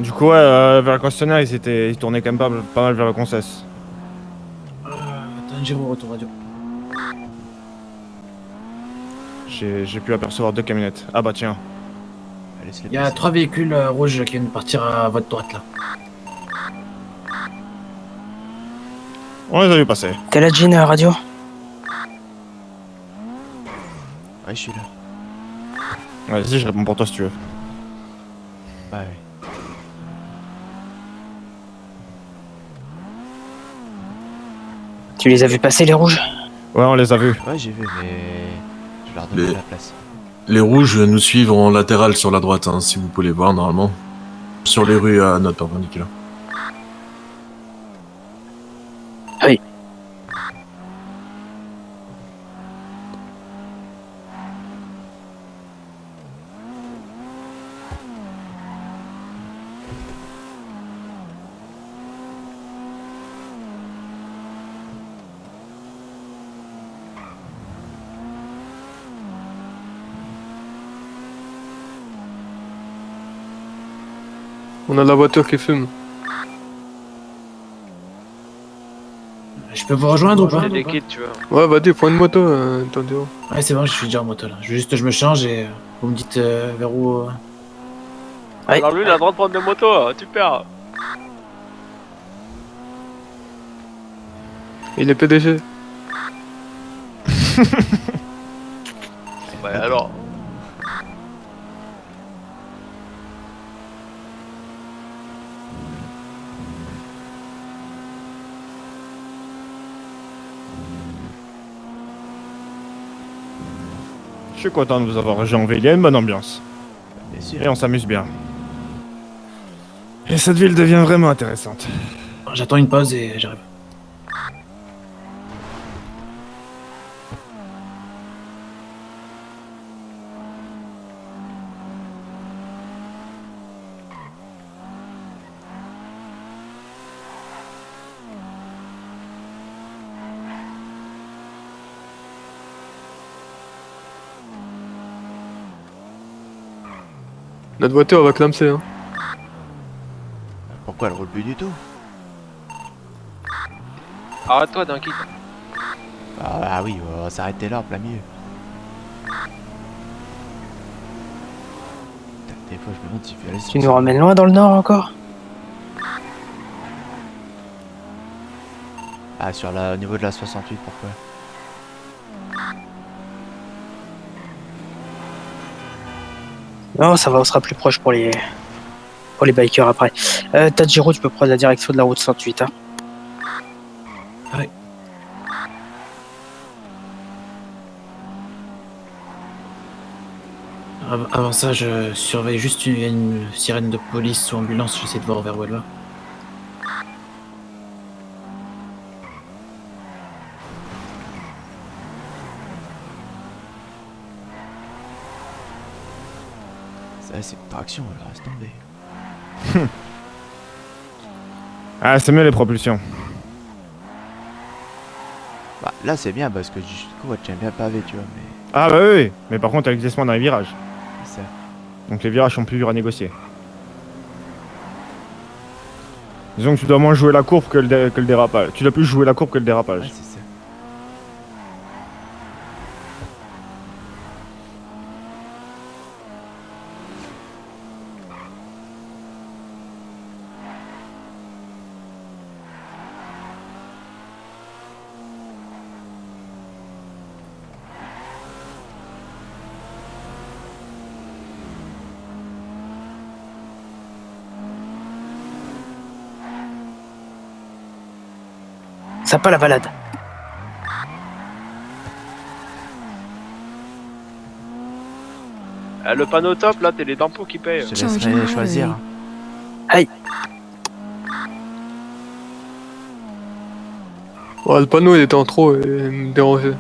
Du coup, ouais, vers le concessionnaire, ils tournaient quand même pas mal vers le concess. Attends, j'ai retour radio. J'ai pu apercevoir deux camionnettes. Ah bah tiens. Bah, laisse-les Il y a passer. 3 véhicules rouges qui viennent de partir à votre droite là. On les a vu passer. T'es là, Jean, radio? Ouais, je suis là. Vas-y, je réponds pour toi si tu veux. Bah ouais. Tu les as vus passer, les rouges? Ouais, on les a vus. Ouais, j'ai vu, mais je leur donne Les, pas la place. les rouges nous suivent en latéral sur la droite, hein, si vous pouvez les voir normalement. Sur les rues à notre perpendiculaire. Oui. On a la voiture qui fume. Je peux vous rejoindre ou pas? C'est liquide, tu vois. Ouais, vas-y, prends une moto, Tandéo. Ouais, c'est bon, je suis déjà en moto là. Je me change et vous me dites vers où. Ouais. Alors lui, il a le droit de prendre des motos, super. Il est PDG. Bah alors. Je suis content de vous avoir rejoint en ville. Il y a une bonne ambiance. Bien sûr. Et on s'amuse bien. Et cette ville devient vraiment intéressante. J'attends une pause et j'arrive. Notre voiture va clamser, hein. Pourquoi elle roule plus du tout? Arrête-toi d'un kit. Ah oui, on va s'arrêter là en plein milieu. Putain, des fois je me demande s'il fait aller Tu nous ramènes loin dans le nord encore? Ah, au niveau de la 68, pourquoi? Non, ça va, on sera plus proche pour les bikers après. Tajiro, tu peux prendre la direction de la route 108, hein. Avant ça, je surveille juste une sirène de police ou ambulance. J'essaie de voir vers où elle va. Ça, c'est une traction, elle reste tombée. Ah, c'est mieux les propulsions. Bah, là, c'est bien parce que du coup, elle tient bien pavé, tu vois, mais Ah bah oui, oui. Mais par contre, avec le glissement dans les virages. c'est ça. Donc les virages sont plus durs à négocier. Disons que tu dois moins jouer la courbe que le dérapage. Tu dois plus jouer la courbe que le Ouais, dérapage. c'est ça. Sympa la balade. Le panneau top, là, t'es les d'impôts qui payent. Je te laisserai choisir. Ouais, le panneau il était en trop et il me dérangeait.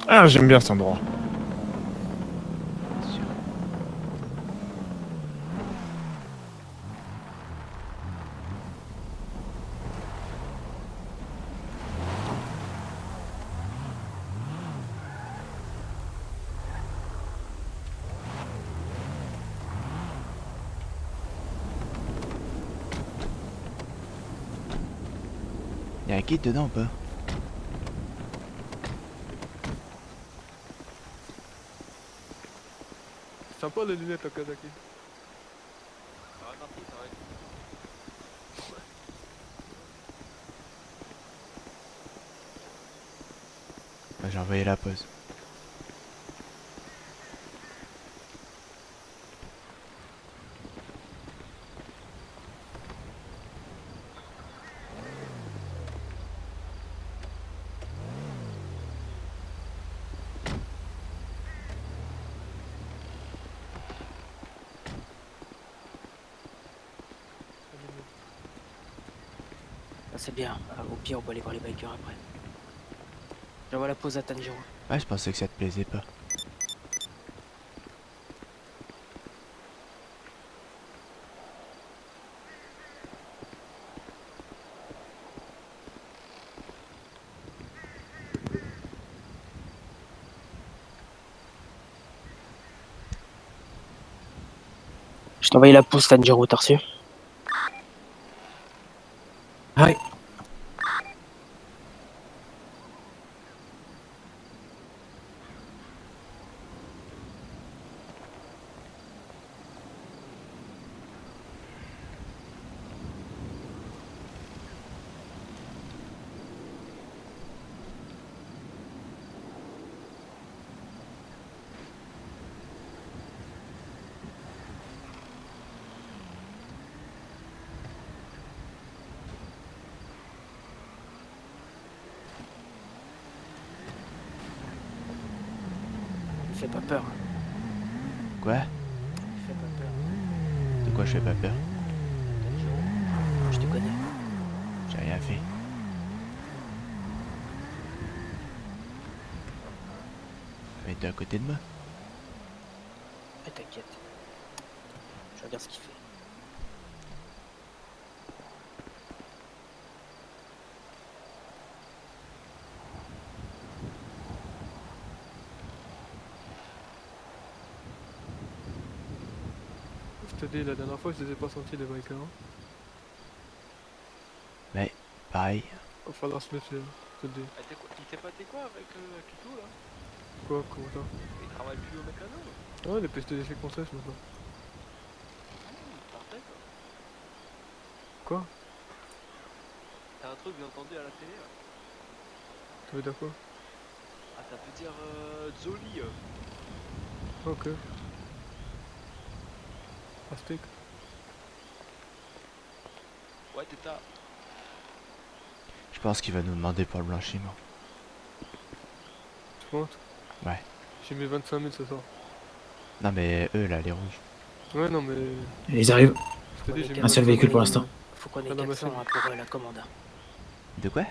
Ah, j'aime bien cet endroit. Bien sûr. Y'a un guide dedans ou pas? Sympa les lunettes à Kazaki. Bah, j'ai envoyé la pause. Ah, c'est bien. Ah, au pire, on peut aller voir les bikers après. J'envoie la pause à Tanjiro. Ouais, je pensais que ça te plaisait pas. Je t'ai envoyé la pause, Tanjiro, t'as reçu? Ouais. Fais pas peur. Quoi? Fais pas peur. De quoi je fais pas peur? Tanjiro, je te connais. J'ai rien fait. Mais t'es à côté de moi? Ah, t'inquiète. Je regarde ce qu'il fait. Je te dis, la dernière fois, je les ai pas sentis les bikers. Hein. Mais, pareil. Va falloir se méfier, je te le dis. Il t'est pas été quoi avec Kito là? Quoi, comment ça? Il travaille plus au mécano? Ouais, les pistes d'essai qu'on sèche maintenant. Il partait quoi. Quoi? T'as un truc que j'ai entendu à la télé là? Tu veux dire quoi? Ah ça veut dire Zoli. Ok. Aztec. Ouais t'es là. Je pense qu'il va nous demander pour le blanchiment. Tu penses? Ouais. J'ai mis 25 000 ce soir. Non mais eux là, les rouges. Ouais, non, mais. Ils arrivent. Je te dis, j'ai mis Un seul 25 000 véhicule pour dans- l'instant. Faut qu'on ait Dans la 400 machine. hein, pour la commande. De quoi?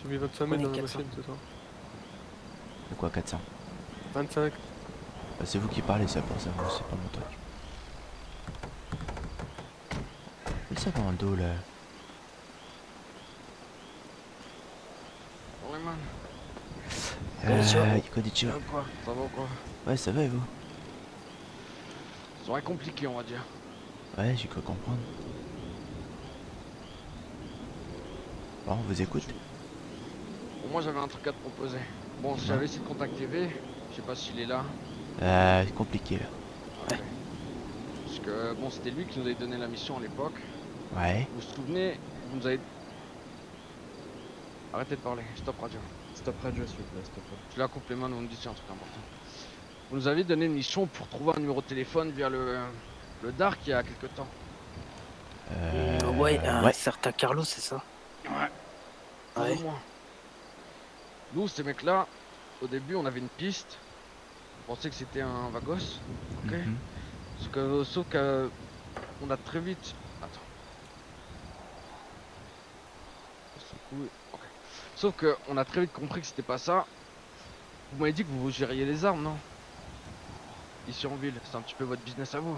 J'ai mis 25 000 On est dans la 400. machine ce soir. De quoi 400? 25. Bah, c'est vous qui parlez ça pour ça, moi c'est pas mon truc. Fais ça dans le dos là. Ouais man, Konnichiwa. quoi? Ça va ou quoi? Ouais, ça va et vous? Soirée compliquée on va dire. Ouais, j'ai cru comprendre. Bon, on vous écoute. Bon, moi j'avais un truc à te proposer. Bon, j'avais essayé de contacter V, je sais pas s'il est là. Compliqué là. Parce que bon, c'était lui qui nous avait donné la mission à l'époque. Ouais. Vous vous souvenez, vous nous avez... Arrêtez de parler, stop radio. Stop radio s'il vous plaît, stop radio. Tu la coupes les mains, nous on me dit c'est un truc important. Vous nous avez donné une mission pour trouver un numéro de téléphone via le Dark il y a quelque temps. Ouais, un ouais. certain Carlos, c'est ça? Ouais. Ouais. Pour moi. Nous, ces mecs-là, au début, on avait une piste. On pensait que c'était un Vagos. Ok. Mhm. Sauf que on a très vite. Attends. Ok. Sauf que on a très vite compris que c'était pas ça. Vous m'avez dit que vous gériez les armes, non? Ici en ville, c'est un petit peu votre business à vous.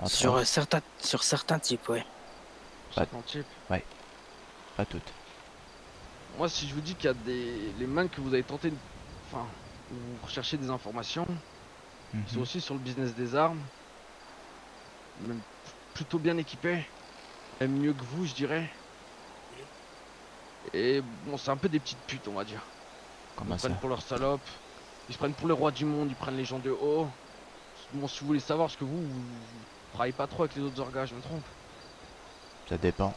Entre Sur, autres, certains types, ouais. Pas- Certains types. pas toutes. Moi, si je vous dis qu'il y a les mains que vous avez tenté de... Enfin, vous recherchez des informations, ils sont Mhm. aussi sur le business des armes. Même plutôt bien équipés. Même mieux que vous, je dirais. Et bon, c'est un peu des petites putes, on va dire. Ils Comment se ça? prennent pour leurs salopes. Ils se prennent pour les rois du monde, ils prennent les gens de haut. Bon, si vous voulez savoir, parce que vous travaillez pas trop avec les autres orgas, je me trompe. Ça dépend.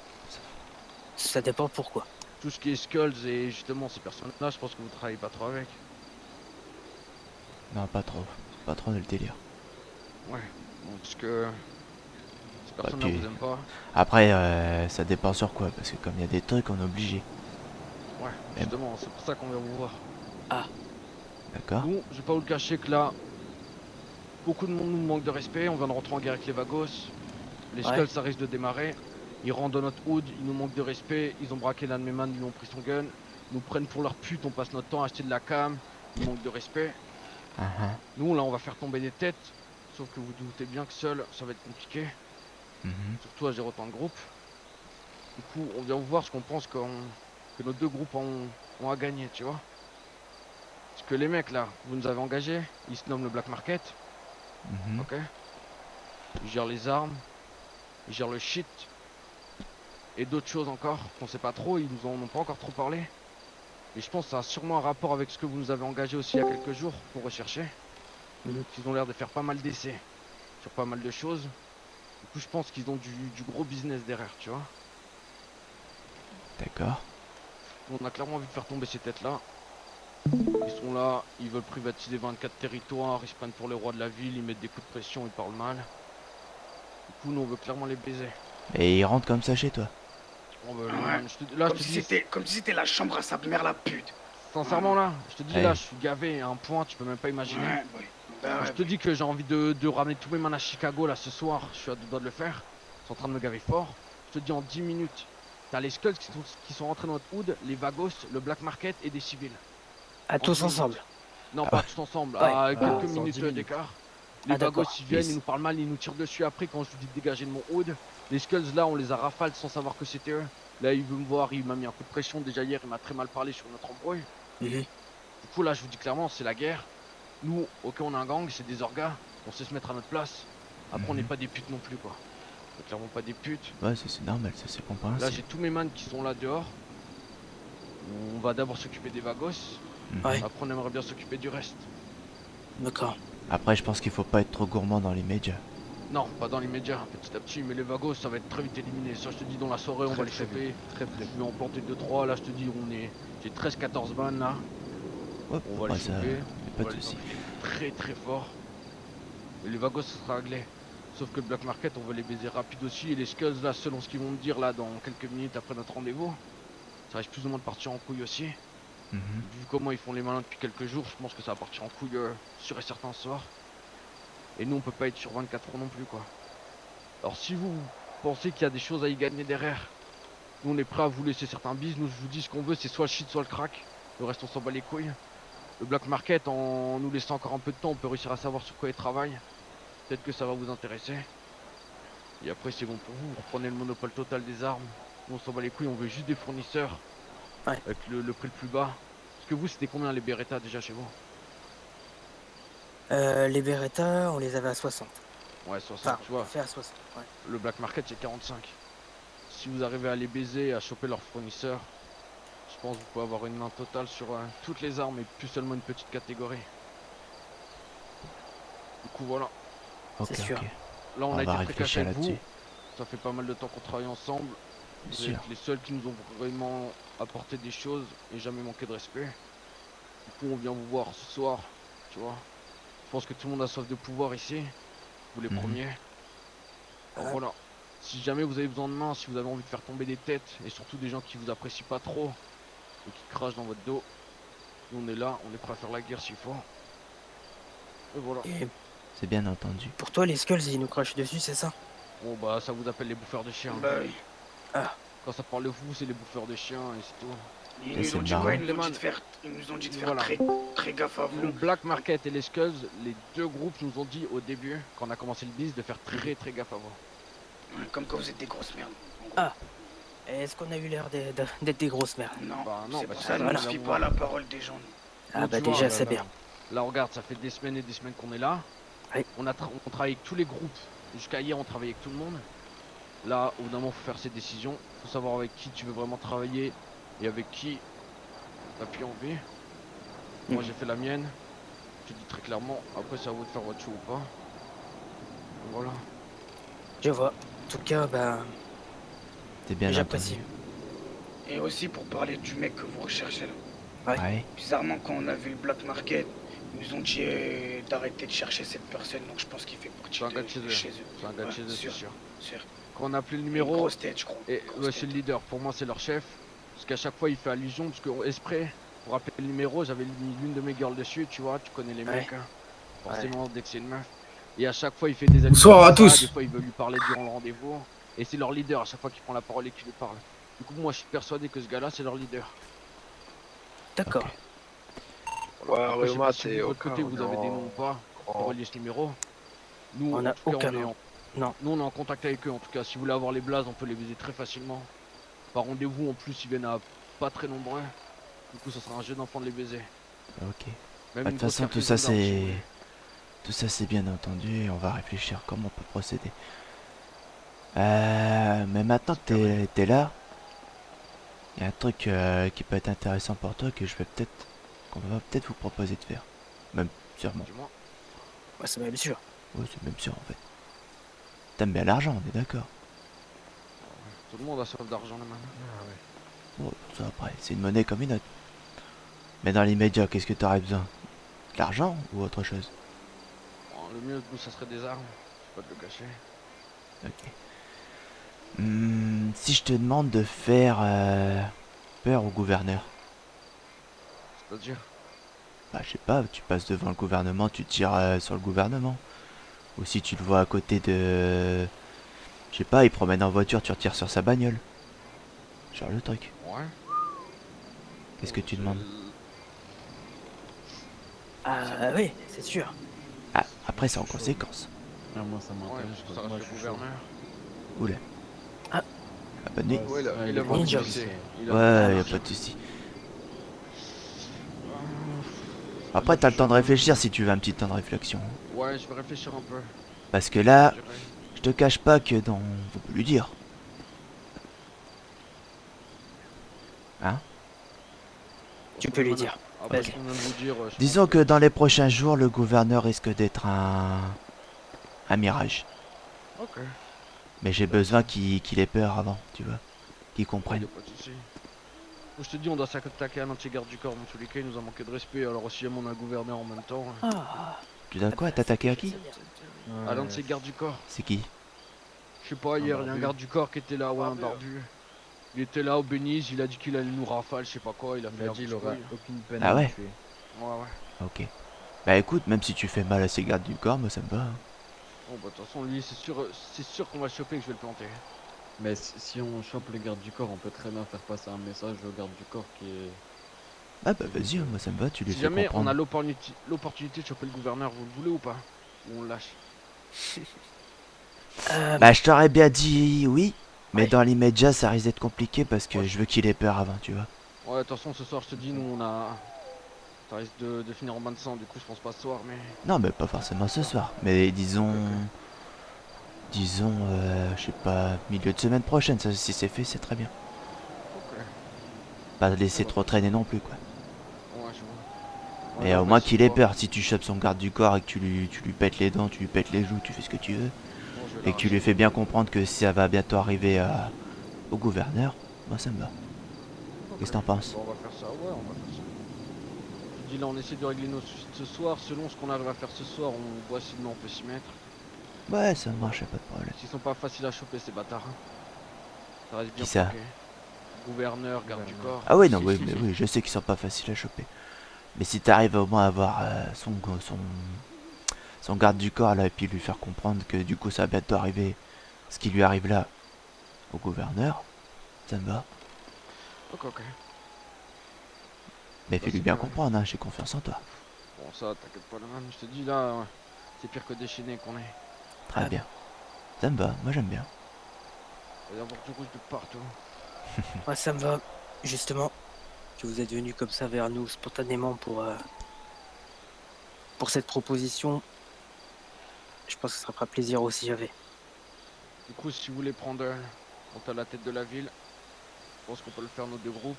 Ça dépend pourquoi. Tout ce qui est Skulls et justement ces personnes-là, je pense que vous travaillez pas trop avec. Non, pas trop. C'est pas trop le délire. Ouais, bon, parce que ces personnes-là puis- vous aiment pas. Après, ça dépend sur quoi, parce que comme il y a des trucs, on est obligé. Ouais, Mais- justement, c'est pour ça qu'on vient vous voir. D'accord? Nous, je vais pas vous le cacher que là, beaucoup de monde nous manque de respect. On vient de rentrer en guerre avec les Vagos. Les Ouais. Skulls, ça risque de démarrer. Ils rentrent dans notre hood, ils nous manquent de respect. Ils ont braqué l'un de mes man, ils lui ont pris son gun. Ils nous prennent pour leur pute, on passe notre temps à acheter de la cam. Ils manquent de respect. Ah, ah. Nous, là, on va faire tomber des têtes. Sauf que vous doutez bien que seul, ça va être compliqué. Mhm. Surtout à gérer autant de groupes. Du coup, on vient vous voir ce qu'on pense que nos deux groupes ont à gagner, tu vois. Parce que les mecs là, vous nous avez engagés, ils se nomment le Black Market, Mhm. ok? Ils gèrent les armes, ils gèrent le shit, et d'autres choses encore qu'on sait pas trop, ils nous en ont pas encore trop parlé. Et je pense que ça a sûrement un rapport avec ce que vous nous avez engagé aussi il y a quelques jours pour rechercher. Ils ont l'air de faire pas mal d'essais sur pas mal de choses. Du coup, je pense qu'ils ont du gros business derrière, tu vois. D'accord. On a clairement envie de faire tomber ces têtes-là. Ils sont là, ils veulent privatiser 24 territoires, ils se prennent pour les rois de la ville, ils mettent des coups de pression, ils parlent mal. Du coup, nous, on veut clairement les baiser. Et ils rentrent comme ça chez toi? On veut, Ouais. man, là, je te dis, Comme si c'était la chambre à sa mère la pute. sincèrement, là, je te dis, Ouais. là, je suis gavé à un point, tu peux même pas imaginer. Ouais. Bah Quand je te dis que j'ai envie de ramener tous mes man à Chicago, là, ce soir, je suis à deux doigts de le faire. Ils sont en train de me gaver fort. Je te dis, en 10 minutes, t'as les Skulls qui sont rentrés dans notre hood, les Vagos, le Black Market et des civils. À tous 10 minutes. ensemble. Non, Ah pas ouais. tous ensemble, Ouais. à Ah, quelques c'est en minutes 10 minutes. d'écart. Les Ah, d'accord. Vagos ils viennent, Yes. ils nous parlent mal, ils nous tirent dessus après quand je lui dis de dégager de mon hood. Les Skulls là, on les a rafales sans savoir que c'était eux. Là, il veut me voir, il m'a mis un coup de pression déjà hier, il m'a très mal parlé sur notre embrouille. Mhm. Du coup, là, je vous dis clairement, c'est la guerre. Nous, ok, on a un gang, c'est des orgas, on sait se mettre à notre place. Après, on n'est Mhm. pas des putes non plus, quoi. On est clairement pas des putes. Ouais, ça c'est normal, ça c'est Là, compréhensible. j'ai tous mes man qui sont là dehors. On va d'abord s'occuper des Vagos. Mhm. Ouais. Après, on aimerait bien s'occuper du reste. D'accord. Après, je pense qu'il faut pas être trop gourmand dans les médias. Non, pas dans l'immédiat, petit à petit, mais les Vagos, ça va être très vite éliminé. Ça, je te dis, dans la soirée, on va les très choper. vite, très Je vais en planter 2-3. Là, je te dis, j'ai 13-14 vannes là. Ouais, On va après les ça, choper. y a On pas va de les soucis. enculer très très fort. Et les Vagos, ça sera réglé. Sauf que le Black Market, on va les baiser rapide aussi. Et les Skulls, là, selon ce qu'ils vont me dire là, dans quelques minutes après notre rendez-vous, ça risque plus ou moins de partir en couille aussi. Mhm. Vu comment ils font les malins depuis quelques jours, je pense que ça va partir en couille sûr et certain ce soir. Et nous, on peut pas être sur 24 heures non plus, quoi. Alors si vous pensez qu'il y a des choses à y gagner derrière, nous on est prêt à vous laisser certains bis. Nous, je vous dis, ce qu'on veut, c'est soit le shit, soit le crack. Le reste, on s'en bat les couilles. Le Black Market, en nous laissant encore un peu de temps, on peut réussir à savoir sur quoi ils travaillent. Peut-être que ça va vous intéresser. Et après, c'est bon pour vous. Vous reprenez le monopole total des armes. Nous, on s'en bat les couilles, on veut juste des fournisseurs. Ouais. Avec le prix le plus bas. Parce que vous, c'était combien les Beretta déjà chez vous? Les Beretta, on les avait à 60. Ouais, 60, Enfin, tu vois. fait à 60. Ouais. Le Black Market, c'est 45. Si vous arrivez à les baiser, à choper leurs fournisseurs, je pense que vous pouvez avoir une main totale sur toutes les armes et plus seulement une petite catégorie. Du coup, voilà. Ok, C'est sûr. ok. Là, on On a va été très cash réfléchir avec vous. là-dessus. Ça fait pas mal de temps qu'on travaille ensemble. Bien Vous sûr. êtes les seuls qui nous ont vraiment apporté des choses et jamais manqué de respect. Du coup, on vient vous voir ce soir, tu vois. Je pense que tout le monde a soif de pouvoir ici. Vous les Mhm. premiers. Alors Ouais. voilà. Si jamais vous avez besoin de main, si vous avez envie de faire tomber des têtes et surtout des gens qui vous apprécient pas trop et qui crachent dans votre dos, nous on est là, on est prêt à faire la guerre s'il faut. Et voilà. Et C'est bien entendu. pour toi, les Skulls, ils nous crachent dessus, c'est ça? Bon bah ça vous appelle les bouffeurs de chiens. Bah oui. Ah. Quand ça parle de vous, c'est les bouffeurs de chiens et c'est tout. Ils Et nous c'est ont dit quoi? marrant. Ils nous ont dit de faire Voilà. très gaffe à Le vous. Black Market et les Skulls, les deux groupes nous ont dit au début, quand on a commencé le biz, de faire très gaffe à vous. Ouais, comme quand vous êtes des grosses merdes. Est-ce qu'on a eu l'air d'être des grosses merdes? Non, Bah non, c'est bah pour c'est ça ça, nous on là, se fie vous pas à voir. la parole des gens. Ah Donc, bah tu vois, déjà là, c'est bien. Là, regarde, ça fait des semaines et des semaines qu'on est là. Oui. On travaille avec tous les groupes. Jusqu'à hier, on travaillait avec tout le monde. Là, au bout d'un moment, faut faire ses décisions. Faut savoir avec qui tu veux vraiment travailler et avec qui t'as plus envie. Moi, j'ai fait la mienne. Je te dis très clairement. Après, c'est à vous de faire votre choix ou pas. Donc, voilà. Je vois. En tout cas, ben, T'es bien j'apprécie. entendu. Et aussi pour parler du mec que vous recherchez là. Ouais. Bizarrement, quand on a vu le Black Market, ils nous ont dit d'arrêter de chercher cette personne. Donc je pense qu'il fait partie C'est un gars de de chez eux. C'est un gars de Ouais, chez eux, c'est sûr. sûr. Quand on a appelé le Une numéro, grosse tête, je crois. et Grosse ouais, c'est tête. le leader. Pour moi, c'est leur chef. Parce qu'à chaque fois, il fait allusion. Parce que, esprit, pour appeler le numéro, j'avais mis l'une de mes girls dessus. Tu vois, tu connais les Ouais. mecs. Hein. Forcément, dès que c'est une meuf. Et à chaque fois, il fait des allusions. Bonsoir à comme ça, tous. Des fois, il veut lui parler durant le rendez-vous. Et c'est leur leader à chaque fois qu'il prend la parole et qu'il lui parle. Du coup, moi, je suis persuadé que ce gars-là, c'est leur leader. D'accord. Voilà. Après, je sais Roma, pas si t'es de au votre côté, vous avez des noms ou pas pour relier ce numéro. Nous, On en a tout cas, aucun on est nom. en... Non. Nous, on est en contact avec eux. En tout cas, si vous voulez avoir les blazes, on peut les viser très facilement. Par rendez-vous, en plus, ils viennent à pas très nombreux. Du coup, ça sera un jeu d'enfant de les baiser. Ok. Même Bah, de une toute grosse façon, carte tout ça d'armes, si vous c'est. voulez. Tout ça c'est bien entendu et on va réfléchir comment on peut procéder. Mais maintenant que t'es là, il y a un truc qui peut être intéressant pour toi que qu'on va peut-être vous proposer de faire. Même sûrement. Du moins. Ouais, c'est même sûr. Ouais, c'est même sûr en fait. T'aimes bien l'argent, on est d'accord. Tout le monde a soif d'argent, là, maintenant. Bon, ça après, c'est une monnaie comme une autre. Mais dans l'immédiat, qu'est-ce que t'aurais besoin? De l'argent ou autre chose? Bon, le mieux, nous, ça serait des armes. Je vais pas te le cacher. Ok. Si je te demande de faire peur au gouverneur, C'est-à-dire, bah je sais pas, tu passes devant le gouvernement, tu tires sur le gouvernement. Ou si tu le vois à côté de... Je sais pas, il promène en voiture, tu retires sur sa bagnole. Genre le truc. ouais. Qu'est-ce que tu demandes? Ah oui, c'est sûr. Ah, après c'est en conséquence. Ah, moi ça Ouais, m'intéresse. ça moi, reste je le suis chaud. gouverneur. Oula. Ah. Ah, bonne nuit. Ouais, Ouais, il a bon, vendu ninja. le PC. Il a Ouais, vendu y a le pas de PC. souci. Après t'as le temps de réfléchir si tu veux un petit temps de réflexion. Ouais, je vais réfléchir un peu. Parce que là, Je dirais. je te cache pas que dans... Vous pouvez lui dire. Hein? Tu peux lui dire. Après Vas-y. ce qu'on vient de vous dire, je Disons pense que dans les prochains jours, le gouverneur risque d'être un mirage. Ok. Mais j'ai besoin qu'il ait peur avant, tu vois. Qu'il Ouais, comprenne. y a pas de souci. Moi, je te dis, on doit s'attaquer à un anti-garde du corps. Dans tous les cas, il nous a manqué de respect. Alors, si jamais on a un gouverneur en même temps, Ah. Tu dois quoi? T'attaquer à qui? à l'un de ces gardes du corps. C'est qui? Je sais pas, hier, il y a un barbu. garde du corps qui était là, ouais, un Barbu. barbu. Il était là au Béniz, il a dit qu'il allait nous rafale, je sais pas quoi, il a Il fait a la dit il petite aura couille. aucune peine Ah à ouais. me tuer. Ouais, ouais. Ok. Bah écoute, même si tu fais mal à ces gardes du corps, moi ça me va. Hein. Bon, bah, de toute façon, lui, c'est sûr qu'on va le choper et que je vais le planter. Mais si on chope le garde du corps, on peut très bien faire passer un message au garde du corps qui est... Ah bah vas-y, moi ça me va, tu lui Si fais jamais on comprendre. a l'opportunité de choper le gouverneur, vous le voulez ou pas? Ou on le lâche? Bah je t'aurais bien dit oui, mais Ouais. dans l'immédiat ça risque d'être compliqué parce que Ouais. je veux qu'il ait peur avant, tu vois. Ouais, de toute façon, ce soir, je te dis, nous, on a... Ça risque de finir en bain de sang, du coup, je pense pas ce soir, mais... Non mais pas forcément ce soir, mais disons... Disons, je sais pas, milieu de semaine prochaine, ça, si c'est fait, c'est très bien. Ok. Pas laisser trop traîner non plus, quoi. Ouais, je vois. Ouais, Mais non, au moins ce qu'il ait soir, peur, si tu chopes son garde du corps et que tu lui pètes les dents, tu lui pètes les joues, tu fais ce que tu veux, bon, je vais et que tu lui l'arracher. fais bien comprendre que ça va bientôt arriver au gouverneur, moi ça me va. Qu'est-ce que t'en penses? Bon, on va faire ça, ouais, on va faire ça. Je dis là, on essaie de régler nos soucis de ce soir. Selon ce qu'on arrive à faire ce soir, on voit si demain on peut s'y mettre. Ouais, ça marche, y'a pas de problème. S'ils sont pas faciles à choper, ces bâtards. Hein. Ça reste bien Qui ça? planqué. Gouverneur, garde du corps. Ah oui, non, oui, mais oui, je sais qu'ils sont pas faciles à choper. Mais si t'arrives au moins à avoir son garde du corps là, et puis lui faire comprendre que du coup ça va bientôt arriver, ce qui lui arrive là, au gouverneur, ça me va. Ok, ok. Mais Ça, fais-lui c'est bien clair. comprendre, hein, j'ai confiance en toi. Bon, ça, t'inquiète pas, le man. Je te dis là, ouais, c'est pire que déchaîné qu'on est. Très bien. Ça me va, moi j'aime bien. Il va y avoir du rouge de partout. Ouais, ça me va. Justement, que vous êtes venu comme ça vers nous spontanément pour cette proposition. Je pense que ça fera plaisir aussi, j'avais. Du coup, si vous voulez prendre monter à la tête de la ville, je pense qu'on peut le faire nos deux groupes.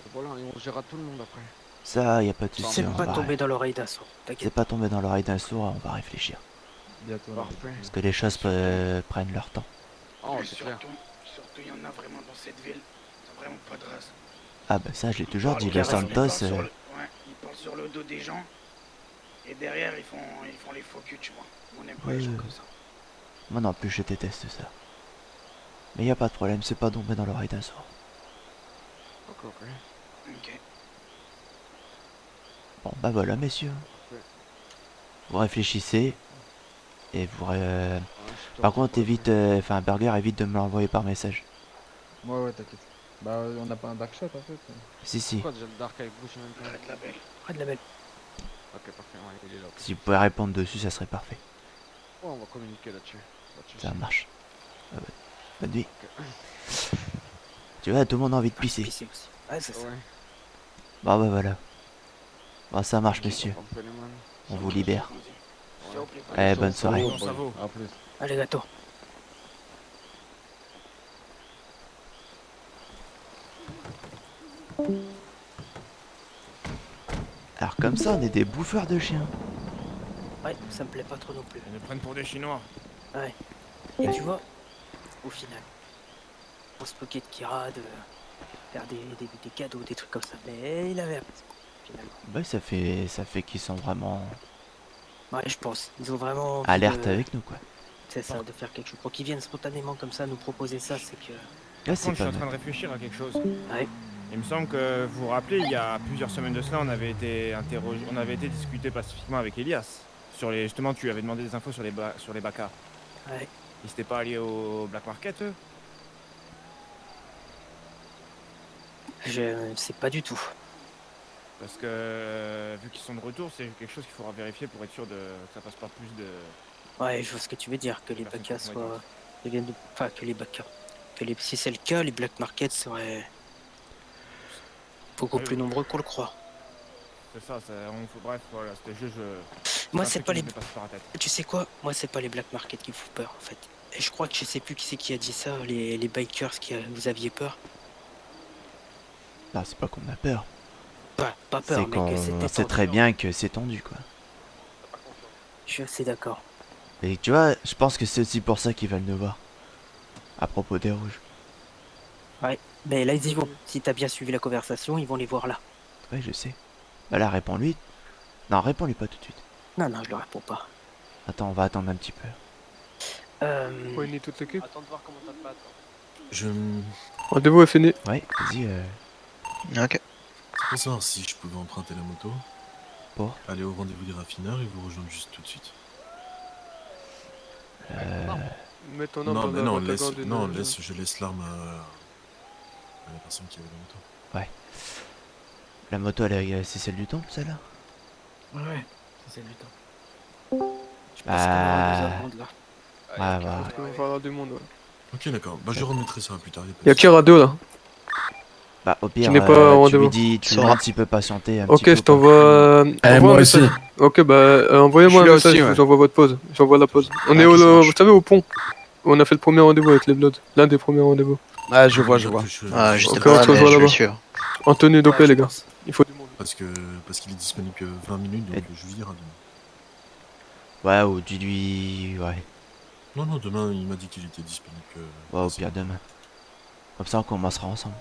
Et voilà, et on gérera tout le monde après. Ça, y a pas de souci. C'est on pas va- tombé dans l'oreille d'un sourd, C'est t'inquiète. pas tombé dans l'oreille d'un sourd, on va réfléchir. Parfait. Parce que les choses prennent leur temps. Oh, Mais c'est clair. surtout, il y en a vraiment dans cette ville. Ils ont vraiment pas de race. Ah bah ça, je l'ai toujours dit, Ils Los parlent Santos... sur le- ouais, ils parlent sur le dos des gens. Et derrière, ils font les faux culs, tu vois. On n'aime pas les gens comme ça. Moi non plus, je déteste ça. Mais y a pas de problème, c'est pas tombé dans l'oreille d'un sourd. Ok. Ok. Bon bah voilà, messieurs. Vous réfléchissez. Et vous... Par contre, évite... Enfin, Burger, évite de me l'envoyer par message. Ouais, t'inquiète. Bah, on n'a pas un dark shot en fait. Si, si. Pourquoi déjà le dark avec vous, je sais même pas. Arrête la belle. Arrête la belle. Ok, parfait, ouais, il est là. Si vous pouvez répondre dessus, ça serait parfait. Ouais, on va communiquer là-dessus. Ça marche. Bonne nuit. Tu vois, tout le monde a envie de pisser. Pisser aussi. Ouais, c'est ça. Ouais. Bon bah voilà. Bon, ça marche, monsieur. Parfait, les man. On vous libère. S'il vous plaît, Eh, bonne soirée. Bon, ça vaut. À plus. Allez, gâteau. Alors comme ça, on est des bouffeurs de chiens. Ouais, ça me plaît pas trop non plus. Ils nous prennent pour des Chinois. Ouais. Et tu vois, au final, on se moquait de Kira, de faire des cadeaux, des trucs comme ça. Mais il avait raison, finalement. Bah ça fait qu'ils sont vraiment Ouais, je pense. Ils ont vraiment envie alertes de- avec nous, quoi. C'est ça, de faire quelque chose. Pour qu'ils viennent spontanément comme ça nous proposer ça, c'est que... Là, Par c'est contre, je suis pas en train mal. de réfléchir à quelque chose. Ouais. Il me semble que vous vous rappelez, il y a plusieurs semaines de cela, on avait été interrogé, on avait été discuté pacifiquement avec Elias. Sur les, justement, tu avais demandé des infos sur les Baka. Ouais. Ils s'étaient pas allés au Black Market, eux? Je ne sais pas du tout. Parce que vu qu'ils sont de retour, c'est quelque chose qu'il faudra vérifier pour être sûr que ça fasse pas plus de... Ouais, je vois ce que tu veux dire, que les Baka soient... deviennent de- Enfin, que les Baka... Que les... Si c'est le cas, les Black Market seraient... beaucoup Ouais, plus nombreux qu'on le croit. C'est ça, bref, voilà, c'était juste... Moi, un c'est truc pas qui les... me passe par la tête. Tu sais quoi? Moi, c'est pas les Black Market qui me font peur, en fait. Et je crois que je sais plus qui c'est qui a dit ça, les bikers vous aviez peur. Non, c'est pas qu'on a peur. Pas C'est peur, mais que qu'on c'était sait très bien que c'est tendu, quoi. Je suis assez d'accord. Et tu vois, je pense que c'est aussi pour ça qu'ils veulent nous voir. À propos des rouges. Ouais, mais là, ils y vont. Si t'as bien suivi la conversation, ils vont les voir là. Ouais, je sais. Bah là, réponds-lui. Non, réponds-lui pas tout de suite. Non, non, je leur réponds pas. Attends, on va attendre un petit peu. Ouais, ni toute l'équipe. Attends de voir comment ça te passe. Je... Rendez-vous est fini. Ouais, vas-y. Ok. C'est pour savoir si je pouvais emprunter la moto. Pour aller au rendez-vous des raffineurs et vous rejoindre juste tout de suite. Mets ton arme Non, dans mais la non, retaguarde d'une- je laisse l'arme à la personne qui avait la moto. Ouais. La moto, c'est celle du temple, celle-là? Ouais, c'est celle du temps. Je pense qu'on aura besoin de monde là. Ouais, bah. Il va falloir du monde, ouais. Ok, d'accord. Bah, je remettrai ça plus tard. Y'a Kira 2 là. Bah, au pire, Qui n'est pas au tu lui rendez-vous. dis, tu lui demandes s'il peut patienter un Ok, petit peu. je t'envoie. envoie moi un message. aussi. Ok, bah envoyez-moi Je un suis là message, aussi, je ouais. vous envoie votre pause. J'envoie la pause. On Ah, est ok, au, ça marche. vous savez, au pont. On a fait le premier rendez-vous avec les Bloods. L'un des premiers rendez-vous. Ah, je vois. Ah, je sais Ok, pas, on se mais revoit je vais là-bas. le suivre. En tenue d'OP, les gars. Il faut du monde. Parce qu'il est disponible que 20 minutes, donc je lui dirai demain. Ouais, ou dis-lui. Ouais. Non, non, demain, il m'a dit qu'il était disponible que... Ouais, au pire, demain. Comme ça, on commencera ensemble.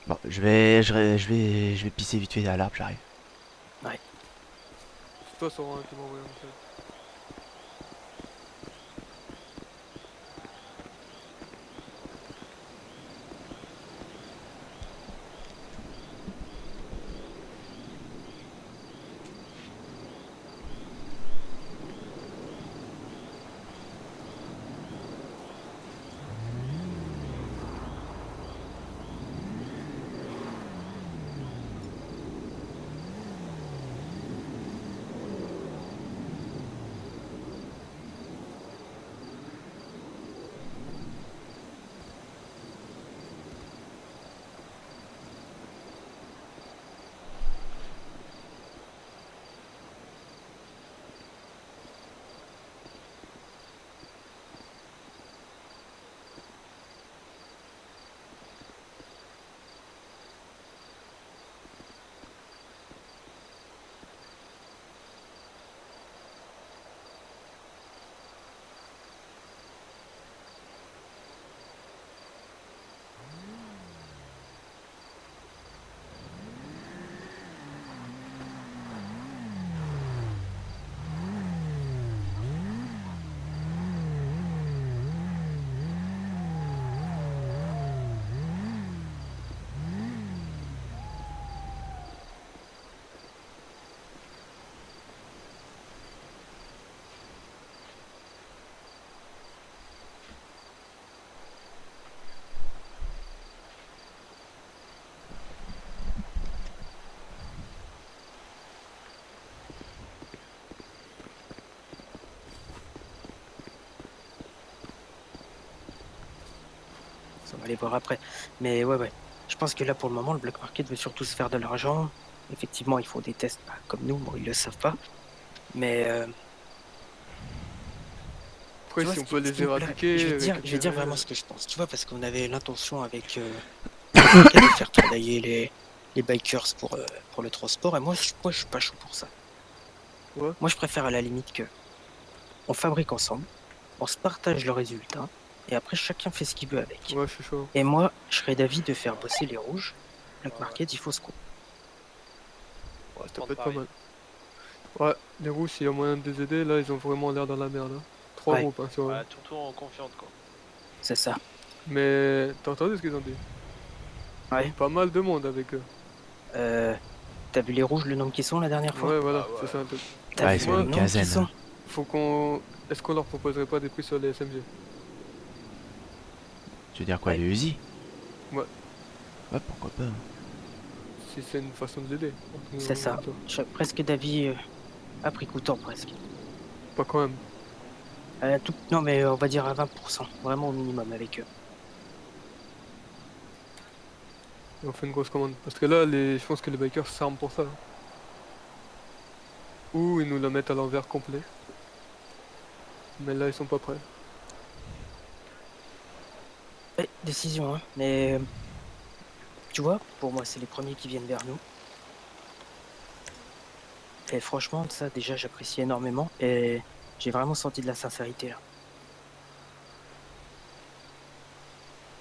Bon, je vais pisser vite fait à l'arbre, j'arrive. Ouais. C'est toi, Sauron, qui m'a envoyé un message. Ça, on va aller voir après. Mais ouais. Je pense que là, pour le moment, le Black Market veut surtout se faire de l'argent. Effectivement, ils font des tests comme nous. Bon, ils le savent pas. Mais... Après, tu si vois, on peut les éradiquer. je vais dire récupérer- vraiment ce que je pense. Tu vois, parce qu'on avait l'intention avec de faire travailler les bikers pour le transport. Et moi, je suis pas chaud pour ça. Ouais. Moi, je préfère à la limite que on fabrique ensemble, on se partage le résultat, et après, chacun fait ce qu'il veut avec. Ouais, je suis chaud. Et moi, je serais d'avis de faire bosser les rouges. Black Market, il faut ce coup. Ouais, ça peut être pas mal. Ouais, les rouges, s'il y a moyen de les aider, là, ils ont vraiment l'air dans la merde. Hein. 3 Ouais. groupes, hein, sur eux. Ouais, surtout en confiante quoi. C'est ça. Mais t'as entendu ce qu'ils ont dit? Ouais. Pas mal de monde avec eux. T'as vu les rouges, le nombre qu'ils sont la dernière fois? Ouais, voilà, Ah ouais. c'est ça un peu. T'as Ouais, vu ils sont le une nombre qu'ils quinzaine. sont? Faut qu'on. Est-ce qu'on leur proposerait pas des prix sur les SMG? Tu veux dire quoi, Ouais. les Uzi? Ouais. Ouais, pourquoi pas. Si c'est une façon de l'aider. C'est ça. Je serais presque d'avis à prix coûtant presque. Pas quand même. Non, mais on va dire à 20%, vraiment au minimum avec eux. Et on fait une grosse commande. Parce que là, je pense que les bikers s'arment pour ça. Ou ils nous la mettent à l'envers complet. Mais là, ils sont pas prêts. Décision, hein. Mais tu vois, pour moi, c'est les premiers qui viennent vers nous. Et franchement, ça, déjà, j'apprécie énormément. Et j'ai vraiment senti de la sincérité là.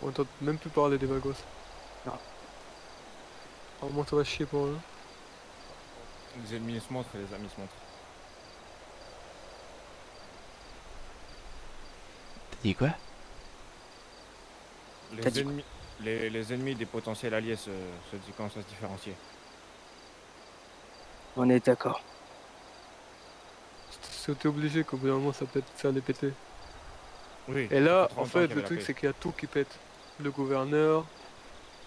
On entend même plus parler des bagos. Non. Alors moi, ça va chier pour eux. Les ennemis se montrent et les amis se montrent. T'as dit quoi? T'as dit Les ennemis des potentiels alliés commencent à se différencier. On est d'accord. C'était obligé qu'au bout d'un moment, ça allait péter. Oui. Et là, ça fait 30 en ans fait, qu'il y le avait truc, la c'est qu'il y a tout qui pète. Le gouverneur,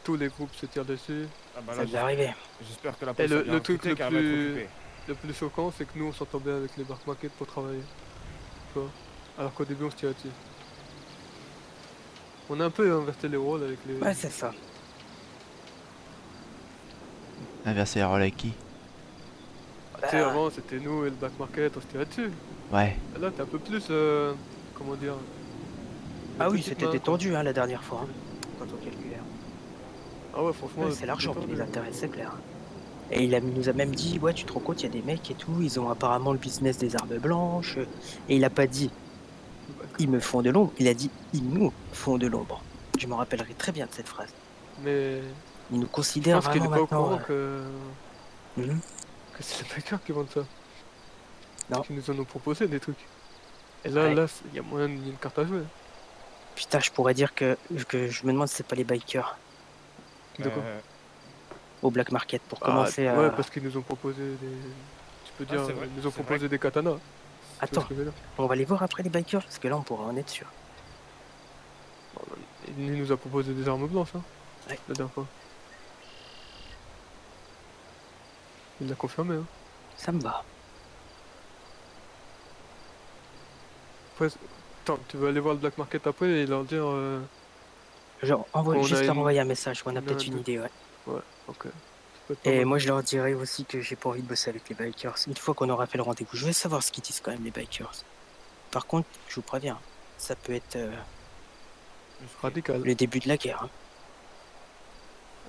tous les groupes se tirent dessus. Ah bah Ça là, devait arriver. j'espère que la Et police a bien le truc recruté, car elle va être occupée. le plus choquant, c'est que nous, on s'entend bien avec les Black Market pour travailler. Tu vois. Alors qu'au début, on se tirait dessus. On a un peu inversé les rôles avec les... Ouais, c'est ça. Inverser les rôles avec qui? Tu sais, avant, c'était nous et le Black Market, on se tirait dessus. Ouais. Là, t'es un peu plus... comment dire... Ah oui, petite c'était main, détendu hein, la dernière fois. Hein, quand on calculait. Ah ouais, franchement... Ouais, c'est l'argent qui les intéresse, c'est clair. Et nous a même dit, ouais, tu te rends compte, il y a des mecs et tout, ils ont apparemment le business des armes blanches. Et il a pas dit, ils me font de l'ombre, il a dit, ils nous font de l'ombre. Je me rappellerai très bien de cette phrase. Mais... Ils nous Je considèrent pense qu'il est vraiment pas au maintenant. courant que Mhm. c'est les Bikers qui vendent ça. Non. Qui nous en ont proposé des trucs. Et là, Ouais. il y a moyen, il y a une carte à jouer. Putain, je pourrais dire que je me demande si c'est pas les bikers De quoi au Black Market pour commencer à... Ouais, parce qu'ils nous ont proposé des... Tu peux dire, c'est vrai, ils nous ont c'est proposé vrai. des katanas. Attends, Tu vois ce que je veux dire on va les voir après les bikers, parce que là on pourra en être sûr. Il nous a proposé des armes blanches, hein. Ouais. La dernière fois. Il l'a confirmé, hein. Ça me va. Après, attends, tu veux aller voir le Black Market après et leur dire... Genre, On juste a leur une- envoyer un message, on a on a peut-être un une doute. idée, ouais. Ouais, ok. Ça peut être pas Et mal. moi je leur dirai aussi que j'ai pas envie de bosser avec les bikers. Une fois qu'on aura fait le rendez-vous, je vais savoir ce qu'ils disent quand même les bikers. Par contre, je vous préviens, ça peut être Radical. le début de la guerre. Hein.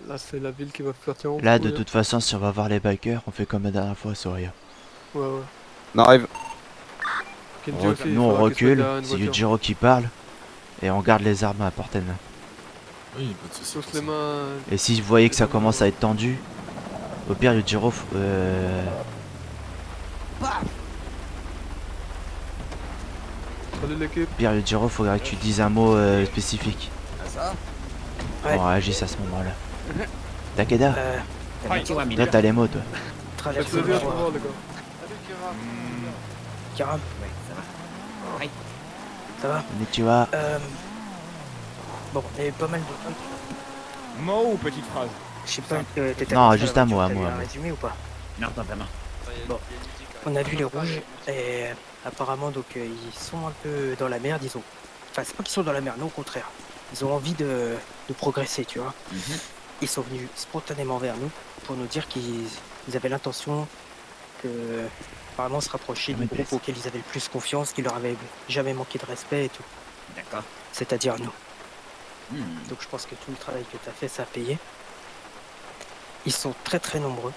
Là, c'est la ville qui va partir en Là, de couille, toute façon, si on va voir les bikers, on fait comme la dernière fois, Soria. hein. Ouais, ouais. On arrive. Kenji aussi, il Nous, on faudra qu'il soit recule, derrière une c'est voiture. Yujiro qui parle, et on garde les armes à portée de main. Oui, pas de soucis. Tous les mains... Et si vous voyez que ça commence à être tendu, au pire, Yujiro, Salut l'équipe. faudrait que tu dises un mot spécifique. Ouais. On réagisse à ce moment-là. Takeda, Konnichiwa, toi t'as les mots, toi. traverse Faites le plaisir de voir. vous voir, les gars. Karam, ça va Konnichiwa. Bon, il y avait pas mal de... Mot ou petite phrase? Je sais pas, t'étais Non, à juste la un mot, voiture, un mot, t'avais un mot. résumé ou pas? Non, pas vraiment. Bon, on a vu les rouges et apparemment donc ils sont un peu dans la merde, ils ont... Enfin c'est pas qu'ils sont dans la merde, non au contraire. ils ont envie de progresser, tu vois. Ils sont venus spontanément vers nous pour nous dire qu'ils avaient l'intention de vraiment se rapprocher du groupe auquel ils avaient le plus confiance, qui leur avait jamais manqué de respect et tout. D'accord. C'est-à-dire nous. Donc je pense que tout le travail que tu as fait, ça a payé. Ils sont très très nombreux.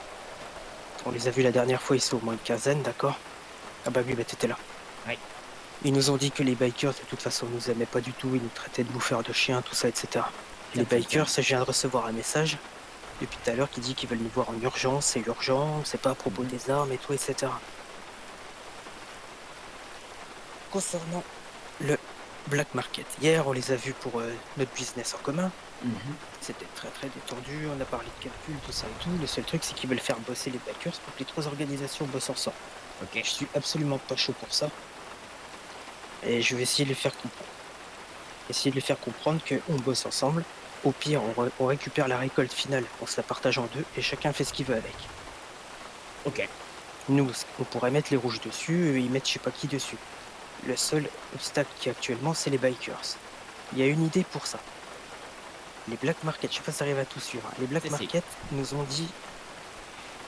On les a vus la dernière fois, ils sont au moins une quinzaine, d'accord? Ah bah oui, bah t'étais là. Oui. Ils nous ont dit que les bikers, de toute façon, nous aimaient pas du tout, ils nous traitaient de bouffeurs de chiens, tout ça, etc. Les bikers, je viens de recevoir un message depuis tout à l'heure qui dit qu'ils veulent nous voir en urgence, c'est urgent, c'est pas à propos des armes et tout, etc. Concernant le black market, hier on les a vus pour notre business en commun. C'était très très détendu, on a parlé de calcul, tout ça et tout. Le seul truc, c'est qu'ils veulent faire bosser les bikers pour que les 3 organisations bossent ensemble. Ok. Je suis absolument pas chaud pour ça. Et je vais essayer de les faire comprendre. Essayer de les faire comprendre qu'on bosse ensemble. Au pire, on récupère la récolte finale, on se la partage en 2 et chacun fait ce qu'il veut avec. Ok. Nous, on pourrait mettre les rouges dessus et ils mettent je sais pas qui dessus. Le seul obstacle qui actuellement, c'est les bikers. Il y a une idée pour ça. Les black market, je sais pas si ça arrive à tout suivre. Les black market nous ont dit,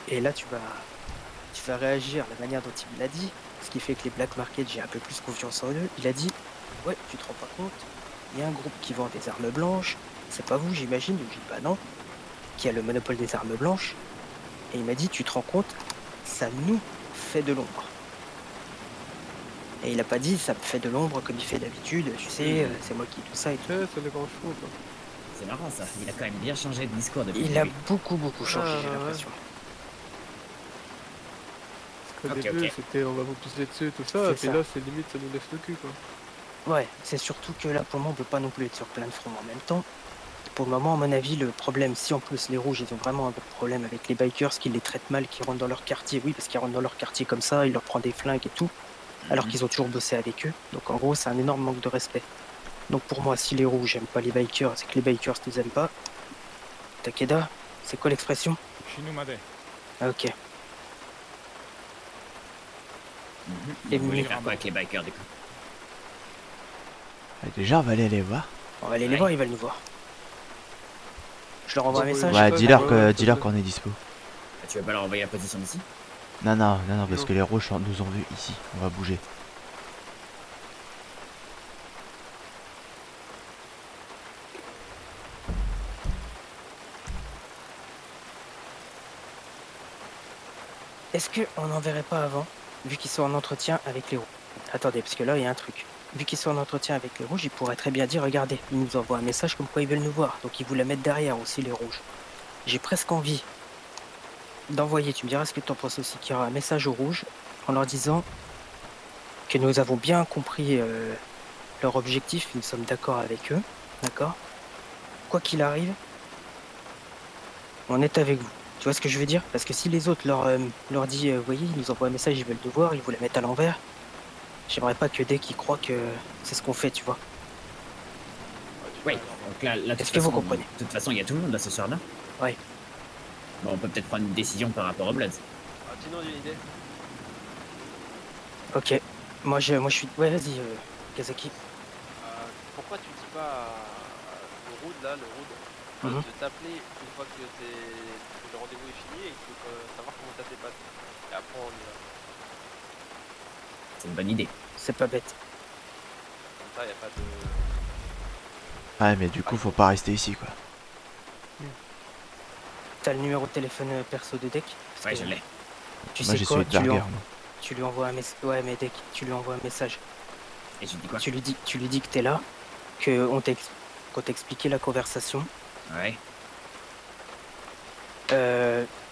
et là tu vas réagir à la manière dont il me l'a dit, ce qui fait que les black market, j'ai un peu plus confiance en eux. Il a dit, ouais, tu te rends pas compte, il y a un groupe qui vend des armes blanches, c'est pas vous j'imagine, je dis bah non, qui a le monopole des armes blanches, et il m'a dit, tu te rends compte, ça nous fait de l'ombre. Et il a pas dit, ça me fait de l'ombre comme il fait d'habitude, tu sais, c'est moi qui tout ça et tout. C'est le grand chevaux, quoi. C'est marrant ça, il a quand même bien changé de discours depuis. Il a beaucoup changé, j'ai l'impression. Parce qu'au début, c'était on va vous pisser dessus, tout ça, et puis là, c'est limite, ça nous laisse le cul, quoi. Ouais, c'est surtout que là, pour le moment, on peut pas non plus être sur plein de fronts en même temps. Pour le moment, à mon avis, le problème, si en plus les rouges, ils ont vraiment un problème avec les bikers qui les traitent mal, qui rentrent dans leur quartier, oui, parce qu'ils rentrent dans leur quartier comme ça, ils leur prennent des flingues et tout, alors qu'ils ont toujours bossé avec eux. Donc en gros, c'est un énorme manque de respect. Donc pour moi, si les rouges n'aiment pas les bikers, c'est que les bikers ne les aiment pas. Takeda, c'est quoi l'expression? Shinumade. Ah, ok. Et vous voulez faire quoi avec les bikers du coup? Déjà, on va aller les voir. On va aller les voir, ils veulent nous voir. Je leur envoie un message. Ouais, dis-leur qu'on est dispo. Tu veux pas leur envoyer la position d'ici? Non, parce que les rouges nous ont vus ici. On va bouger. Est-ce qu'on n'enverrait pas avant, vu qu'ils sont en entretien avec les rouges? Attendez, parce que là, il y a un truc. Vu qu'ils sont en entretien avec les rouges, ils pourraient très bien dire, regardez, ils nous envoient un message comme quoi ils veulent nous voir. Donc ils vous la mettent derrière aussi, les rouges. J'ai presque envie d'envoyer, tu me diras ce que tu en penses aussi, qu'il y aura un message aux rouges en leur disant que nous avons bien compris leur objectif, nous sommes d'accord avec eux, d'accord? Quoi qu'il arrive, on est avec vous. Tu vois ce que je veux dire? Parce que si les autres leur disent, vous voyez, ils nous envoient un message, ils veulent nous voir, ils vous la mettent à l'envers, j'aimerais pas que dès qu'ils croient que c'est ce qu'on fait, tu vois. Oui, donc là est-ce que vous comprenez? De toute façon, il y a tout le monde là ce soir-là. Ouais. Bon, on peut peut-être prendre une décision par rapport aux Bloods. Sinon, j'ai une idée. Ok. Moi je suis... Ouais, vas-y, Kazaki. Pourquoi tu dis pas le Rood là, de t'appeler une fois que le rendez-vous est fini et que tu veux savoir comment ça s'est passé. Et après on y va. C'est une bonne idée. C'est pas bête. Comme ça, y a pas de... Ouais, mais du coup, faut pas rester ici, quoi. T'as le numéro de téléphone perso de Deck? Ouais, je l'ai. Tu Moi, sais j'ai quoi? celui de Tu lui envoies un message. Ouais, mais Deck, tu lui envoies un message. Et je dis quoi? Tu lui dis que t'es là, qu'on t'a expliqué la conversation. Ouais.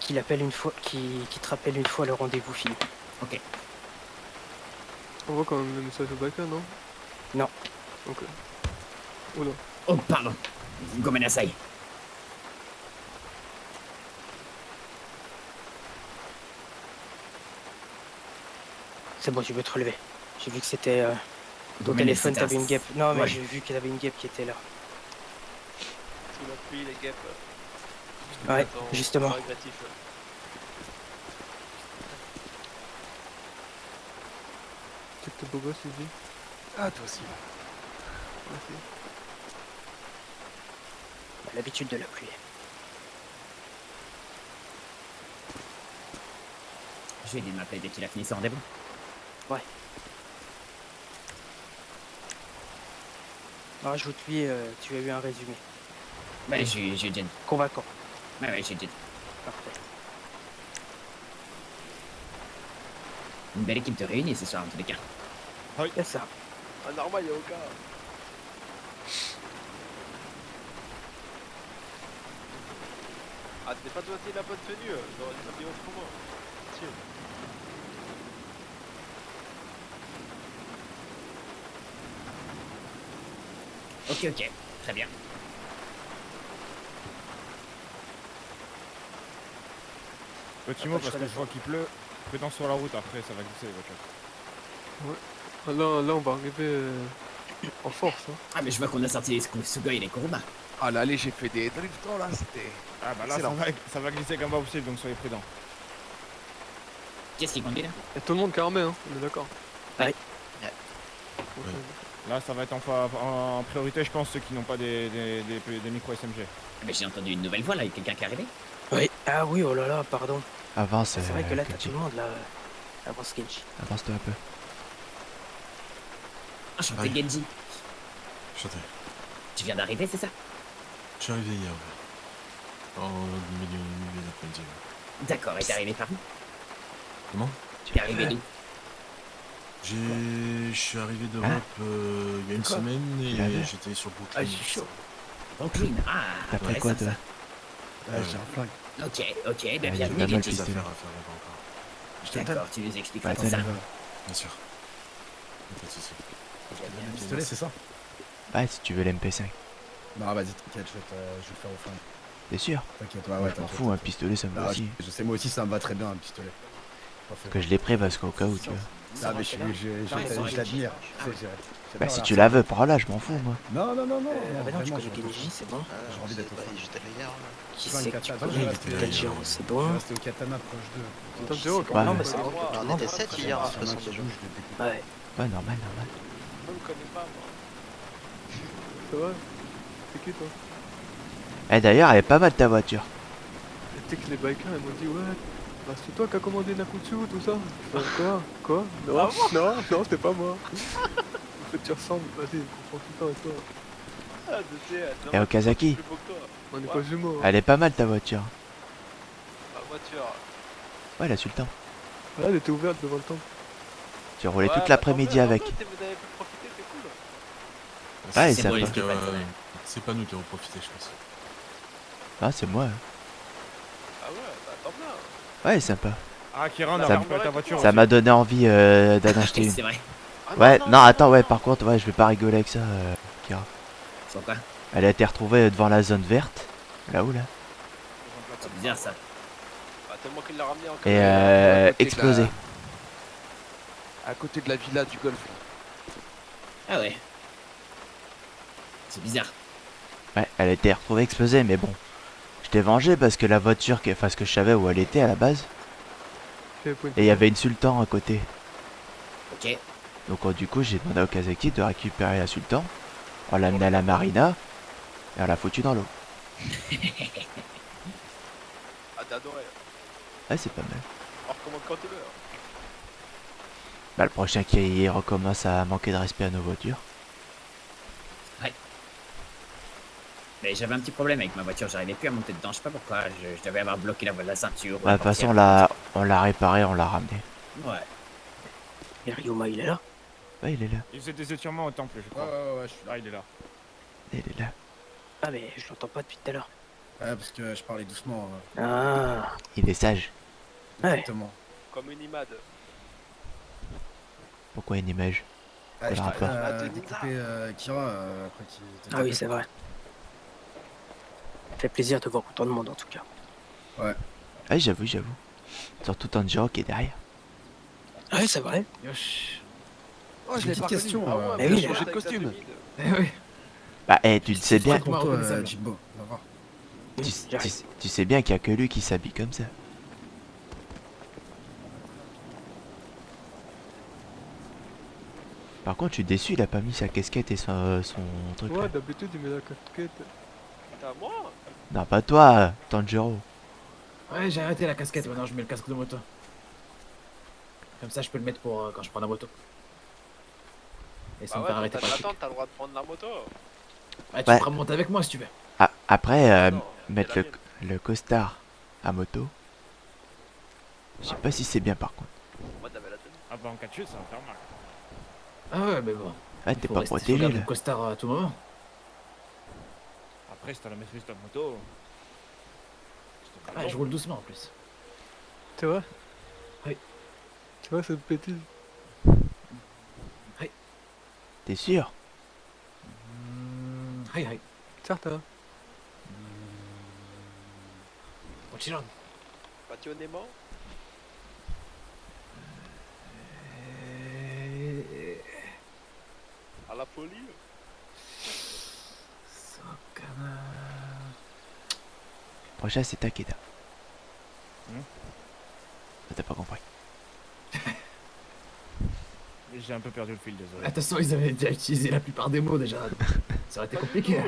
Qu'il appelle une fois, qu'il te rappelle une fois le rendez-vous fini. Ok. On voit quand même le message au biker, non? Non. Ok. Oula. Oh, pardon. Gomenasai. C'est bon, tu peux te relever. J'ai vu que c'était... ton téléphone, t'avais une guêpe. Non, mais j'ai vu qu'il y avait une guêpe qui était là. Sous la pluie, les guêpes. Ouais, justement. C'est que t'es beau gosse, Izzy. Ah, toi aussi. Merci. l'habitude de la pluie. Je vais lui m'appeler dès qu'il a fini son rendez-vous. Ouais. Rajoute-lui, tu as eu un résumé. Ouais, j'ai déjà dit. Convaincant. Ouais, j'ai déjà dit. Parfait. Une belle équipe de réunis ce soir en tous les cas. Oui. C'est ça. Ah, normal, y'a aucun. Ah, t'es pas doigté la bonne tenue, j'aurais dû m'habiller autrement. Tiens. Ok, très bien. Petit mot, parce que je vois qu'il pleut. Prudence sur la route, après ça va glisser les voitures. Ouais. Ah, là, on va arriver en force. Hein. Ah, mais je vois qu'on a sorti les Sugoi et les Kuruma. Ah là, allez, j'ai fait des driftons là, c'était. Ah bah là ça va glisser comme pas possible, donc soyez prudents. Qu'est-ce qui conduit là? Et tout le monde qui est armé, hein, on est d'accord. Ouais. Là ça va être en priorité, je pense, ceux qui n'ont pas des micros SMG. Mais j'ai entendu une nouvelle voix là, il y a quelqu'un qui est arrivé. Oui. Ah oui, oh là là, pardon. Avance. C'est vrai que là, t'as Kenji. tout le monde là. Avance Kenji. Avance-toi un peu. Enchanté Ouais. Genji. Enchanté. Tu viens d'arriver, c'est ça? Je suis arrivé hier, ouais. En milieu d'après-midi. Ouais. D'accord, et t'es arrivé par où? Comment? T'es arrivé d'où? Je suis arrivé d'Europe il y a une semaine Tu l'avais et j'étais sur Brooklyn. Ah, je suis chaud. Brooklyn, ah, T'as pris quoi, toi? J'ai un flingue. Ok, ben Ah, il y a bienvenue pas mal Genji. Des affaires pistolet. à faire là-bas encore. D'accord, tu nous expliqueras Bah, tout ça. Bien sûr. Pas de soucis. Pistolet, c'est ça? Ouais, si tu veux l'MP5. Non, vas-y, t'inquiète, je vais le faire au flingue. T'es sûr? T'inquiète, ouais, Je m'en t'inquiète. fous, un pistolet ça me va Ah, aussi. je sais, moi aussi, ça me va très bien, un pistolet. Parfait. Que je l'ai pris parce qu'au cas où tu vois. Ah, mais je l'admire. Bah si tu la veux, prends-la, je m'en fous moi. Non, bah non, tu vraiment, connais j'ai Genji, c'est bon. J'ai envie d'être au flingue. Qui Flingue c'est que tu katana, connais? je reste- Tanjiro, c'est Je bon. vais rester au katana proche d'eux. Tanjiro, Ouais, Non, mais mais c'est bon. On était 7 hier, de toute façon, déjà. Ouais. Ouais, normal. Je me connais pas, moi. C'est vrai? C'est qui toi? Eh d'ailleurs, elle est pas mal ta voiture. Tu sais que les bikers ils m'ont dit ouais, bah, c'est toi qui as commandé Nakutsu, tout ça. Je fais, quoi? Non, c'était pas moi. En fait tu ressembles, vas-y, on comprend tout le temps et toi. Ah, tu sais, Et Okazaki, plus beau que toi. On est pas jumeaux. Hein. elle est pas mal ta voiture. Ma voiture. Ouais, la Sultan. Ah, elle était ouverte devant le temple. Tu as roulé Ouais, toute bah, l'après-midi tant mieux, avec. Vous avez pu profiter, c'est cool. Ouais, C'est ça bon, va. les petits pattes, ouais. C'est pas nous qui avons profité, je pense. Ah, c'est moi. Ah ouais, bah tant bien. Ouais, sympa. Ah Kiran, Ça a repéré ta voiture Ça aussi. m'a donné envie d'en acheter une. C'est vrai. Ah, Ouais, non, non, attends, ouais, par contre, ouais, je vais pas rigoler avec ça, Kira. Pourquoi? Elle a été retrouvée devant la zone verte. Là-haut, là. C'est bizarre ça. Bah tellement qu'il l'a ramené en Et à côté de explosée. À côté de la villa du golf. Ah ouais. C'est bizarre. Ouais, elle a été retrouvée explosée, mais bon. Je t'ai vengé parce que la voiture, enfin, ce que je savais où elle était à la base. Et il y avait une Sultan à côté. Ok. Donc du coup, j'ai demandé au Kazaki de récupérer la Sultan. On l'a amenée à la marina. Et on l'a foutue dans l'eau. Ah, t'as adoré. Ouais, c'est pas mal. On recommande quand tu veux. Bah, le prochain qui recommence à manquer de respect à nos voitures. Mais j'avais un petit problème avec ma voiture, j'arrivais plus à monter dedans, je sais pas pourquoi, je devais avoir bloqué la ceinture. Bah, de toute façon, on l'a réparé, on l'a ramené. Ouais. Et Ryoma, il est là? Ouais, il est là. Il faisait des étirements au temple, je crois. Ouais, je suis là. Ah, il est là. Il est là. Ah, mais je l'entends pas depuis tout à l'heure. Ouais, parce que je parlais doucement. Ah. Il est sage. Ouais. Exactement. Comme une imade. Pourquoi une image? Ah, Quel je rapport? t'ai coupé Kira après qu'il. Ah oui, c'est vrai. Ça fait plaisir de voir autant de monde en tout cas. Ouais. Ouais, j'avoue. Surtout Tanjiro qui est derrière. Ah oui, c'est vrai. Oh, J'ai une petite question. Mais oui, j'ai changé de costume. Bah, tu le sais bien. Pour toi, Jimbo, on va voir. Tu sais bien qu'il y a que lui qui s'habille comme ça. Par contre, je suis déçu, il a pas mis sa casquette et son truc. Ouais, là. d'habitude il met la casquette. C'est à moi. Non, pas toi, Tanjiro. Ouais, j'ai arrêté la casquette, maintenant je mets le casque de moto. Comme ça, je peux le mettre pour quand je prends la moto. Et ça Bah me ouais, fait quand arrêter t'as par de la flic. l'attente, t'as le droit de prendre la moto. Ouais, tu Ouais. pourras monter avec moi si tu veux. Ah, après, Non, mettre c'est la le costard à moto. Je sais pas si c'est bien par contre. Moi, t'avais la tenue. Ah bah en cas de chute, ça va faire mal. Ah ouais, mais bon. Ouais, Il t'es faut pas rester sur protégé garde là. du costard à tout moment. Après, si t'as la maîtrise de ta moto... Ah, je roule doucement en plus. Tu vois? Oui. Tu vois cette bêtise? Oui. T'es sûr? Hi hi. Certain. Mochiron. Passionnément. À la folie. Prochain, c'est Takeda. Hmm. T'as pas compris. J'ai un peu perdu le fil, désolé. Attention, ils avaient déjà utilisé la plupart des mots déjà. donc ça aurait été compliqué.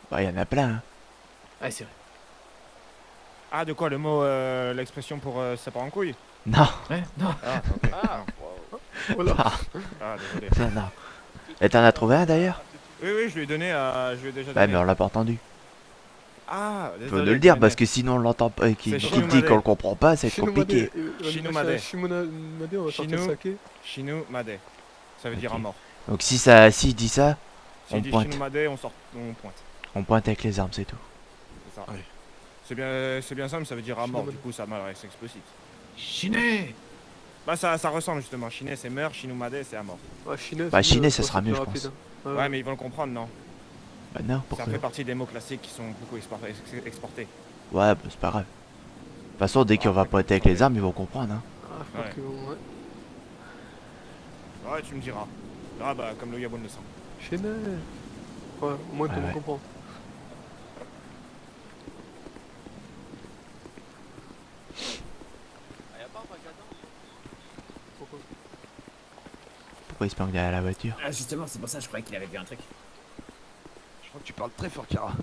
Bah, y en a plein, hein. Ouais, c'est vrai. Ah, de quoi, le mot, l'expression pour ça part en couille? Non. Ouais, non. Ah, ok. Ah, non. Voilà. Ah, désolé. Non, non. Et t'en as trouvé un d'ailleurs? Oui, oui, je lui ai donné à... Je lui ai déjà Ouais, donné. mais on l'a pas entendu. Ah, Faut désolé. nous le dire parce que sinon on l'entend pas et C'est qu'il dit Shinumade. qu'on le comprend pas, ça va être compliqué. Shinumade. Shinumade, on va sortir le Shinu, saké. Shinumade. Ça veut dire Ok. à mort. Donc si ça, s'il dit ça, S'il on dit pointe. Shinumade, on pointe. On pointe avec les armes, c'est tout. C'est ça. Ouais. C'est bien simple, ça veut dire à mort, Shinumade. du coup ça m'adresse explicite. Chiné. Bah ça ressemble justement, Shiné c'est meurt, Shinumade c'est à mort. Ouais, Shiné, Bah, c'est Shiné, mieux, ça sera c'est mieux, plus je rapide, pense. hein. Ouais, mais ils vont le comprendre, non? Bah non, Ça pourquoi? fait partie des mots classiques qui sont beaucoup exportés. Ouais, bah c'est pas grave. De toute façon, dès qu'on va pointer avec les armes, ils vont comprendre, hein. Ah, je crois Ouais. que ouais. Ouais, tu me diras. Ah bah comme le Yabon le sent. Shiné. Ouais, au moins tout le monde Ouais. comprend. Ah, y'a pas un magasin? Pourquoi? Pourquoi ils se planquent derrière la voiture? Ah, justement, c'est pour ça, je croyais qu'il avait vu un truc. Je crois que tu parles très fort, Kara.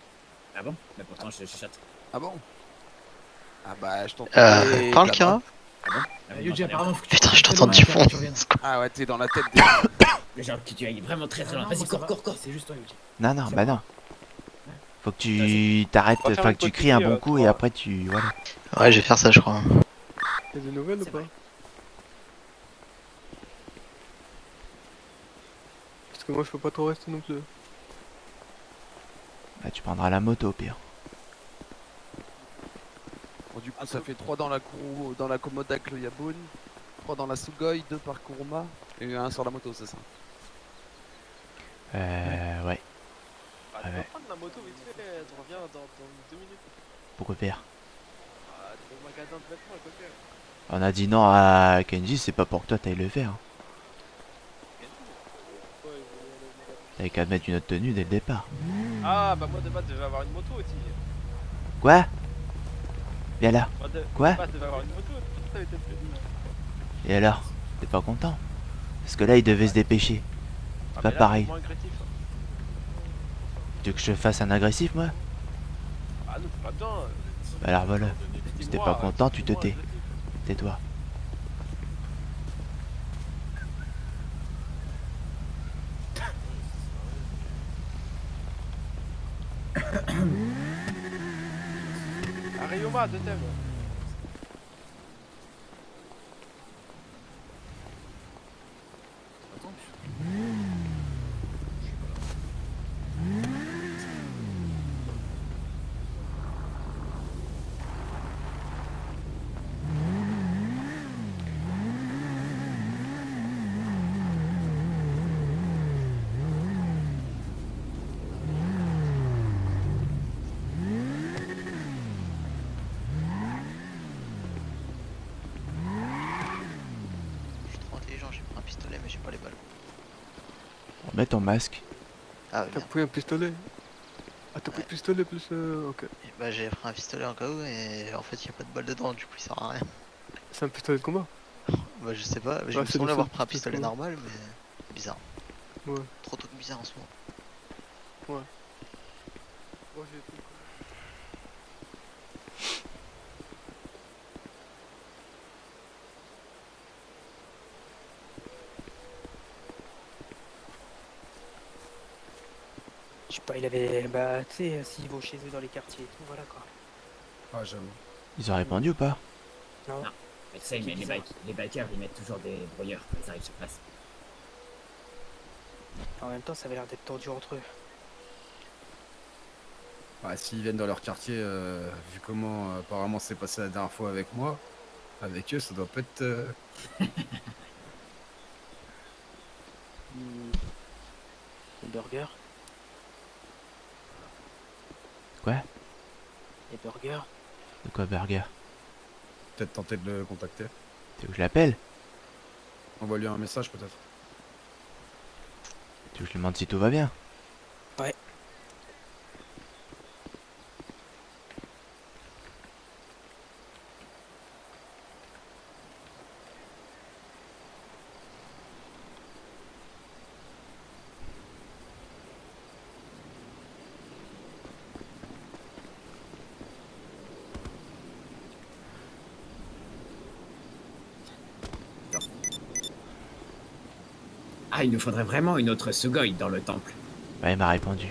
Ah bon? Mais pourtant, je chuchote. Ah bon? Ah bah, je t'entends. Parle, Kira. Ah bon? Ah, vous Yuji, m'entendez apparemment, faut que tu Putain, cours je très t'entends loin, du Kira, fond. tu reviennes. Ah ouais, t'es dans la tête des... Mais genre que tu ailles vraiment très très Ah loin. non, Vas-y, moi, ça cours, va. cours, cours. C'est juste toi, Yuji. Non, non, C'est bah bon. non. Faut que tu t'arrêtes, On va faire enfin une que tu pause cries un pipi, bon coup et toi. après tu... Voilà. Ouais, je vais faire ça, je crois. Y'a des nouvelles ou C'est pas? vrai. Parce que moi je peux pas trop rester non plus. Bah tu prendras la moto au pire. Bon, du coup, ça fait 3 dans la commode avec le Yabun, 3 dans la Sugoi, 2 par Kuruma, et 1 sur la moto, c'est ça? Ouais. Ah, tu Ouais. vas prendre la moto vite fait, tu reviens dans 2 minutes. Pourquoi faire? Ah, t'es au magasin de vêtements à côté. On a dit non à Kenji, c'est pas pour que toi t'ailles le faire. Pourquoi il voulait aller au magasin? T'avais qu'à te mettre une autre tenue dès le départ. Ah, bah moi de base, je devais avoir une moto aussi. Quoi? Viens là. Moi, Quoi? de base, je devais avoir une moto, ça avait été prévu. Et alors? T'es pas content? Parce que là il devait se dépêcher. Ah, Pas mais là, pareil. c'est moins agressif. Tu veux que je fasse un agressif moi? Ah non, c'est pas bien. Bah alors voilà. Si t'es pas content, tu te dis-moi, tais. Tais-toi. Ryoma, de thème. Je suis trop intelligent, j'ai pris un pistolet, mais j'ai pas les balles. Mets ton masque. Ah, ouais, T'as merde. pris un pistolet? Ah, t'as pris le pistolet plus. Ok. Et bah, j'ai pris un pistolet en cas où, et en fait, y a pas de balles dedans, du coup, il sert à rien. C'est un pistolet de combat? Bah, je sais pas, je Ouais, me c'est semble le avoir seul pris un pistolet pistolet de combat. normal, mais bizarre. Ouais. Trop de trucs bizarres en ce moment. Ouais. Moi j'ai tout. Je sais pas, il avait. Bah, tu sais, s'ils vont chez eux dans les quartiers et tout, voilà quoi. Ah, j'avoue. Ils ont répondu ou pas? Non. Non. Mais tu sais, C'est bizarre. les bikers, ils mettent toujours des brouilleurs quand ils arrivent sur place. En même temps, ça avait l'air d'être tendu entre eux. Bah, s'ils viennent dans leur quartier, vu comment apparemment c'est passé la dernière fois avec moi, avec eux, ça doit pas être. Les burgers. Quoi? Les burgers. De quoi, burger? Peut-être tenter de le contacter. Tu veux que je l'appelle? Envoie-lui un message peut-être. Tu veux que je lui demande si tout va bien? Ouais. Ah, il nous faudrait vraiment une autre Sugoi dans le temple. Ouais, il m'a répondu.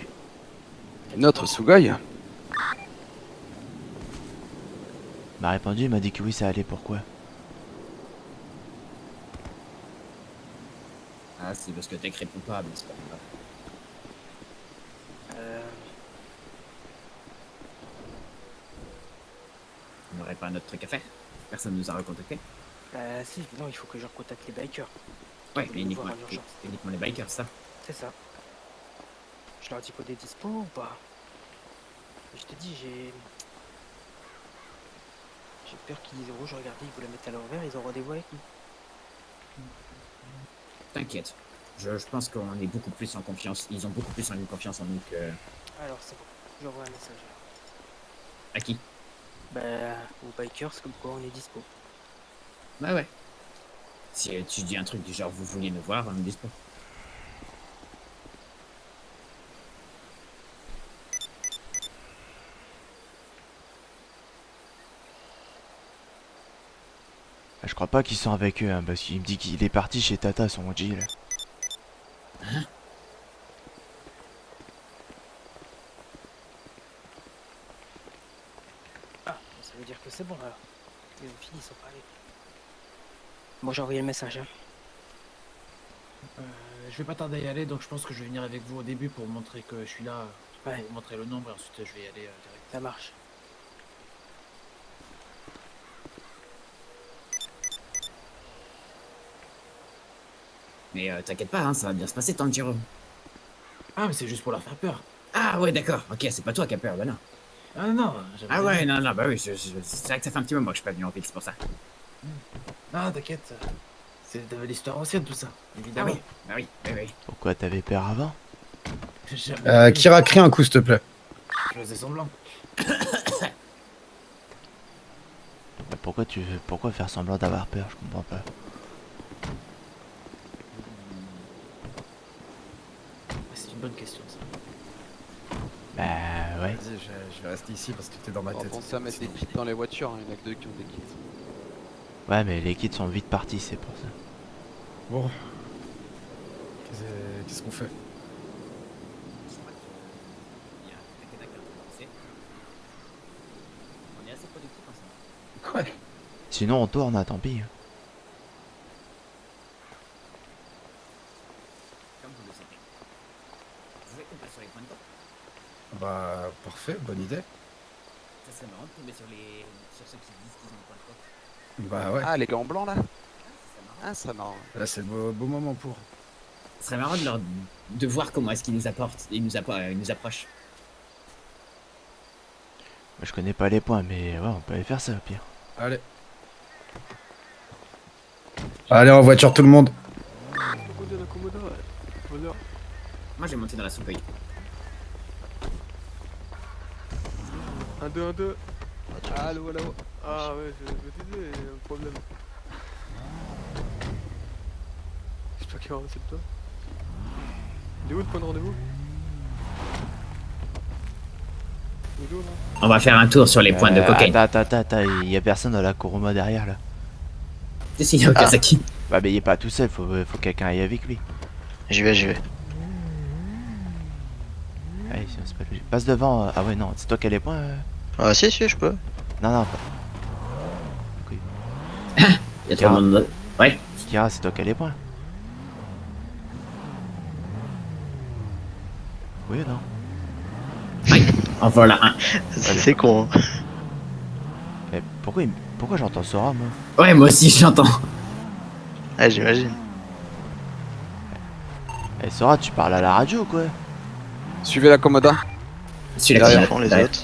Notre Sugoi? Il m'a répondu, il m'a dit que oui, ça allait, pourquoi? Ah, c'est parce que t'es réponds pas, mais c'est pas grave. On n'aurait pas un autre truc à faire? Personne nous a recontacté? Si, non, il faut que je recontacte les bikers. Ouais, Ils mais veulent nous voir en urgence. uniquement les bikers, ça. C'est ça. Je leur dis qu'on est dispo ou pas? Je te dis, j'ai peur qu'ils disent rouge, regardez, ils voulaient mettre à l'envers, ils ont rendez-vous avec nous. T'inquiète. Je pense qu'on est beaucoup plus en confiance. Ils ont beaucoup plus en confiance en nous que... Alors c'est bon, j'envoie un message. À qui? Bah, aux bikers, comme quoi on est dispo. Bah ouais. Si tu dis un truc du genre vous vouliez nous voir, on est dispo. Je crois pas qu'ils sont avec eux, hein, parce qu'il me dit qu'il est parti chez Tata, son OG, là. Hein? Ah, ça veut dire que c'est bon alors. Les filles, ils sont pas allés. Bon, j'ai envoyé le message. Hein. Je vais pas tarder à y aller, donc je pense que je vais venir avec vous au début pour vous montrer que je suis là, pour vous montrer le nombre, et ensuite je vais y aller direct. Ça marche. Mais t'inquiète pas, hein, ça va bien se passer, Tanjiro. Ah, mais c'est juste pour leur faire peur. Ah ouais, d'accord. Ok, c'est pas toi qui as peur, bah non. Ah non, Ah ouais, non, bah oui, c'est vrai que ça fait un petit moment que je suis pas venu en ville, c'est pour ça. Ah, t'inquiète. C'est de l'histoire ancienne, tout ça, évidemment. Ah oui, bah oui, oui, oui. Pourquoi t'avais peur avant? Kira, crie un coup, s'il te plaît. Je faisais semblant. Pourquoi faire semblant d'avoir peur? Je comprends pas. C'est une bonne question, ça. Bah ouais. Vas-y, je vais rester ici parce que t'es dans ma tête. Pensez à mettre des kits dans les voitures, hein. Il y en a que 2 qui ont des kits. Ouais, mais les kits sont vite partis, c'est pour ça. Bon. Qu'est-ce qu'on fait? On est assez productifs ensemble. Ouais. Sinon on tourne, hein, tant pis. Comme vous le savez. Vous voulez qu'on passe sur les points de corps? Bah, parfait, bonne idée. Ça serait marrant de tomber sur ceux qui disent qu'ils ont des points de corps. Bah ouais. Ah, les gants blancs là? Ah, ça serait marrant. Là, c'est le beau moment pour. Ce serait marrant de voir comment est-ce qu'ils nous apportent et ils nous approchent. Moi, je connais pas les points, mais ouais, on peut aller faire ça au pire. Allez. Allez, en voiture, tout le monde. Moi, j'ai monté dans la Sugoi. 1, 2, 1, 2. Allô, allô. Ah ouais, je me disais, il y a un problème. J'espère qu'il va ramasser de toi. Il est où le point de rendez-vous? On va faire un tour sur les pointes de cocaïne. Attends, il y a personne dans la Kuruma derrière là. Si, il y a Okazaki. Bah, mais il est pas tout seul, faut que quelqu'un aille avec lui. J'y vais. Allez, c'est pas logique. Passe devant. Ah ouais, non, c'est toi qui as les points. Ah, si, je peux. Non, pas. Il y a trop de monde. Ouais. Kira, c'est toi qui as les points. Oui ou non? En voilà un. C'est con. Hein. Mais pourquoi j'entends Sora, moi? Ouais, moi aussi j'entends. Ah, j'imagine. Eh, Sora, tu parles à la radio ou quoi? Suivez la Comoda. Suis la Derrière font les autres.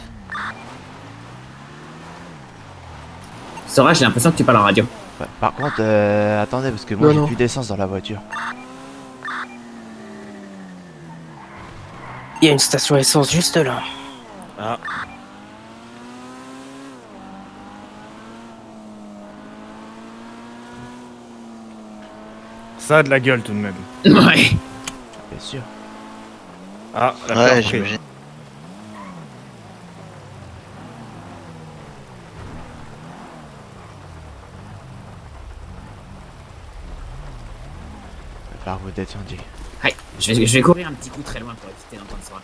Sora, j'ai l'impression que tu parles en radio. Ouais, par contre, attendez, parce que moi j'ai plus d'essence dans la voiture. Il y a une station essence juste là. Ah. Ça a de la gueule tout de même. Ouais. Bien sûr. Ah, la Ouais, peur j'imagine. Par vous détendez. Ouais, je vais courir un petit coup très loin pour éviter d'entendre Sora.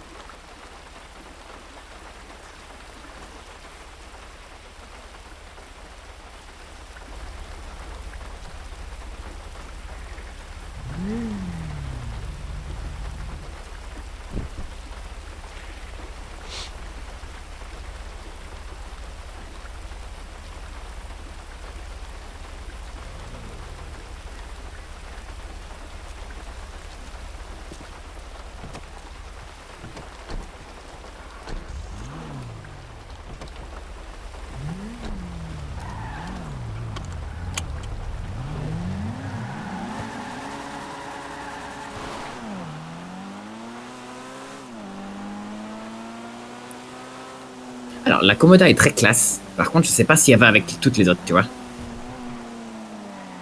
Alors, la Komoda est très classe. Par contre, je sais pas si elle va avec toutes les autres, tu vois.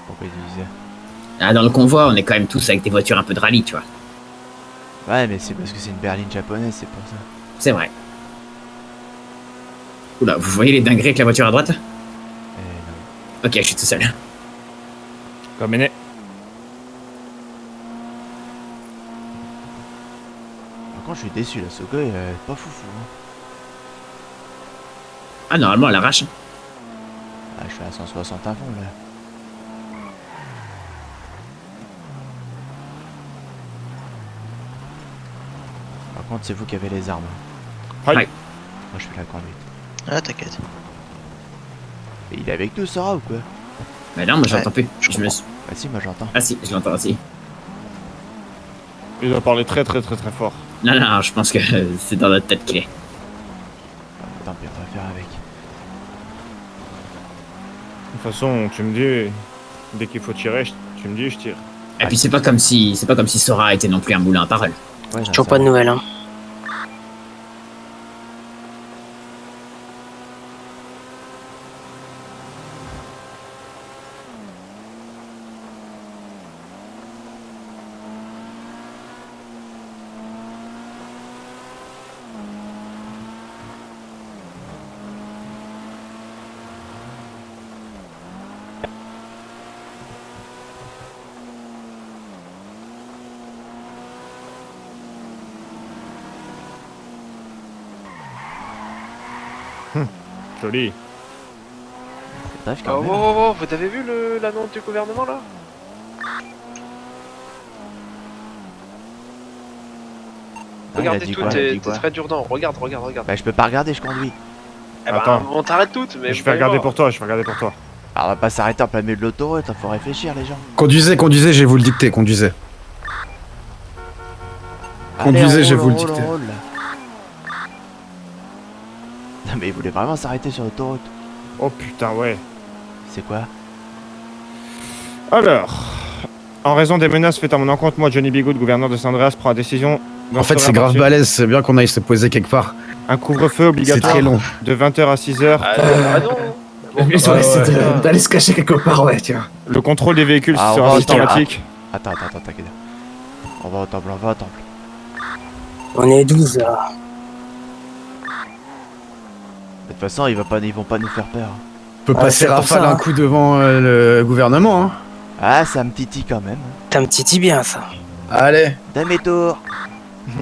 Pourquoi il disait? Ah, dans le convoi, on est quand même tous avec des voitures un peu de rallye, tu vois. Ouais, mais c'est parce que c'est une berline japonaise, c'est pour ça. C'est vrai. Oula, vous voyez les dingueries avec la voiture à droite là? Non. Ok, je suis tout seul. Comme Méné. Par contre, je suis déçu, la Sugoi, elle est pas foufou. Hein. Ah, normalement, elle arrache. Ah, je suis à 160 à fond là. Par contre, c'est vous qui avez les armes. Hi. Ouais. Moi, je fais la conduite. Ah, t'inquiète. Mais il est avec nous, Sora, ou quoi? Mais non, moi j'entends Ouais, plus. Je me suis... Bah si, moi j'entends. Ah si, je l'entends aussi. Il doit parler très fort. Non, non, je pense que c'est dans notre tête qu'il est. Ah, tant pis, on va faire avec. De toute façon, tu me dis, dès qu'il faut tirer, tu me dis, je tire. Et puis c'est pas comme si Sora était non plus un moulin à parole. Ouais, Toujours pas de nouvelles, hein. Joli. Bref, Oh, quand même. vous avez vu l'annonce du gouvernement là? Ah, il a Regardez dit tout, quoi, il a t'es dit quoi très dur, non, regarde. Bah, je peux pas regarder, je conduis. Eh bah, Attends. on t'arrête toutes, mais Je vais regarder pour toi, Ah, on va pas s'arrêter en plein milieu de l'autoroute, faut réfléchir, les gens. Conduisez, je vais vous le dicter, conduisez. Conduisez, je vais vous le dicter. Roule. Non, mais il voulait vraiment s'arrêter sur l'autoroute. Oh putain, ouais. C'est quoi? Alors, en raison des menaces faites à mon encontre, moi, Johnny Bigood, gouverneur de San Andreas, prend la décision... En fait, c'est grave balèze, c'est bien qu'on aille se poser quelque part. Un couvre-feu obligatoire C'est très long. de 20h à 6h. Ah non. Le mieux serait d'aller se cacher quelque part, ouais, tiens. Le contrôle des véhicules Ah, on va sera au temple. systématique. Attends, t'inquiète. On va au temple. On est 12 là. De toute façon, ils vont pas nous faire peur. On peut passer rafale un coup devant le gouvernement, hein. Ah, ça me titille quand même. Ça me titille bien, ça. Allez. Demi-tour.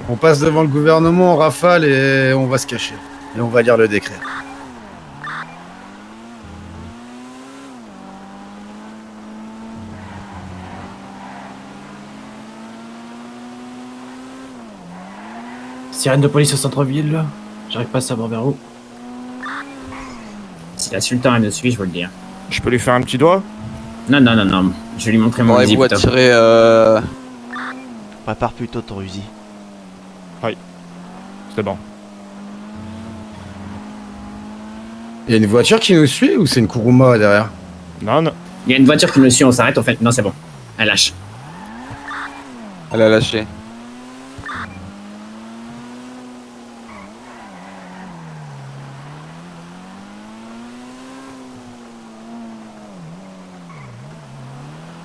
On passe devant le gouvernement, on rafale et on va se cacher. Et on va lire le décret. Sirène de police au centre-ville, là. J'arrive pas à savoir vers où. Si la Sultan elle nous suit, je vous le dis. Hein. Je peux lui faire un petit doigt? Non, non, non, non. Je vais lui montrer mon Aurez-vous Uzi. attiré Prépare plutôt ton Uzi. Oui. C'est bon. Il y a une voiture qui nous suit ou c'est une Kuruma derrière? Non, non. Il y a une voiture qui nous suit, on s'arrête, on fait. Non, c'est bon. Elle lâche. Elle a lâché.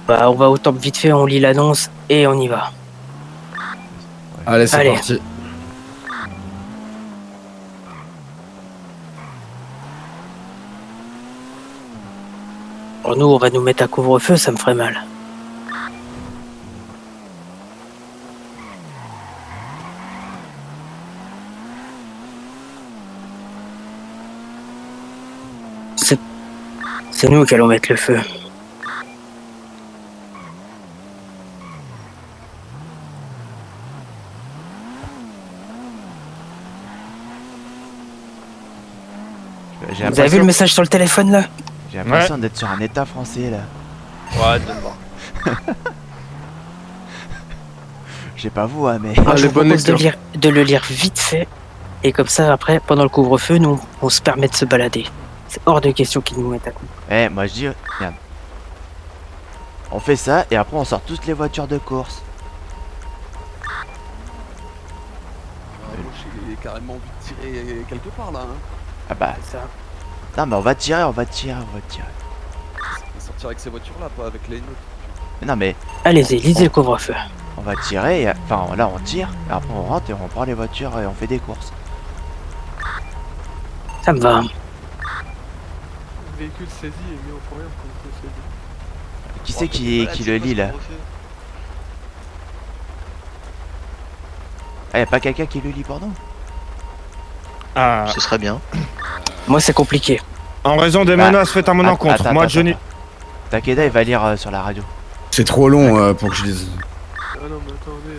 Bah, on va au temple vite fait, on lit l'annonce et on y va. Allez, c'est Allez. parti. Alors nous, on va nous mettre à couvre-feu, ça me ferait mal. C'est nous qui allons mettre le feu. Vous avez vu le message sur le téléphone là? J'ai l'impression d'être sur un état français là. Ouais, donne-moi. Je sais pas vous, hein, mais. Moi, je vous propose de le lire vite fait. Et comme ça, après, pendant le couvre-feu, nous, on se permet de se balader. C'est hors de question qu'ils nous mettent à coup. Eh, moi je dis, regarde. On fait ça et après on sort toutes les voitures de course. Moi j'ai carrément envie de tirer quelque part là. Hein. Ah bah. C'est ça. Non, mais on va tirer, on va tirer, on va tirer. On va sortir avec ces voitures là, pas avec les nôtres. Mais non, mais. Allez-y, lisez le couvre-feu. On va tirer, et... enfin là on tire, et après on rentre et on prend les voitures et on fait des courses. Ça me va. Le véhicule saisi est mis au fourrière comme on saisi. Qui c'est qui le lit là? Ah, y'a pas quelqu'un qui le lit pour nous? Ah. Ce serait bien. Moi, c'est compliqué. En raison des menaces faites à mon encontre, moi Johnny. Takeda il va lire sur la radio. C'est trop long pour que je lise. Ah non, mais attendez,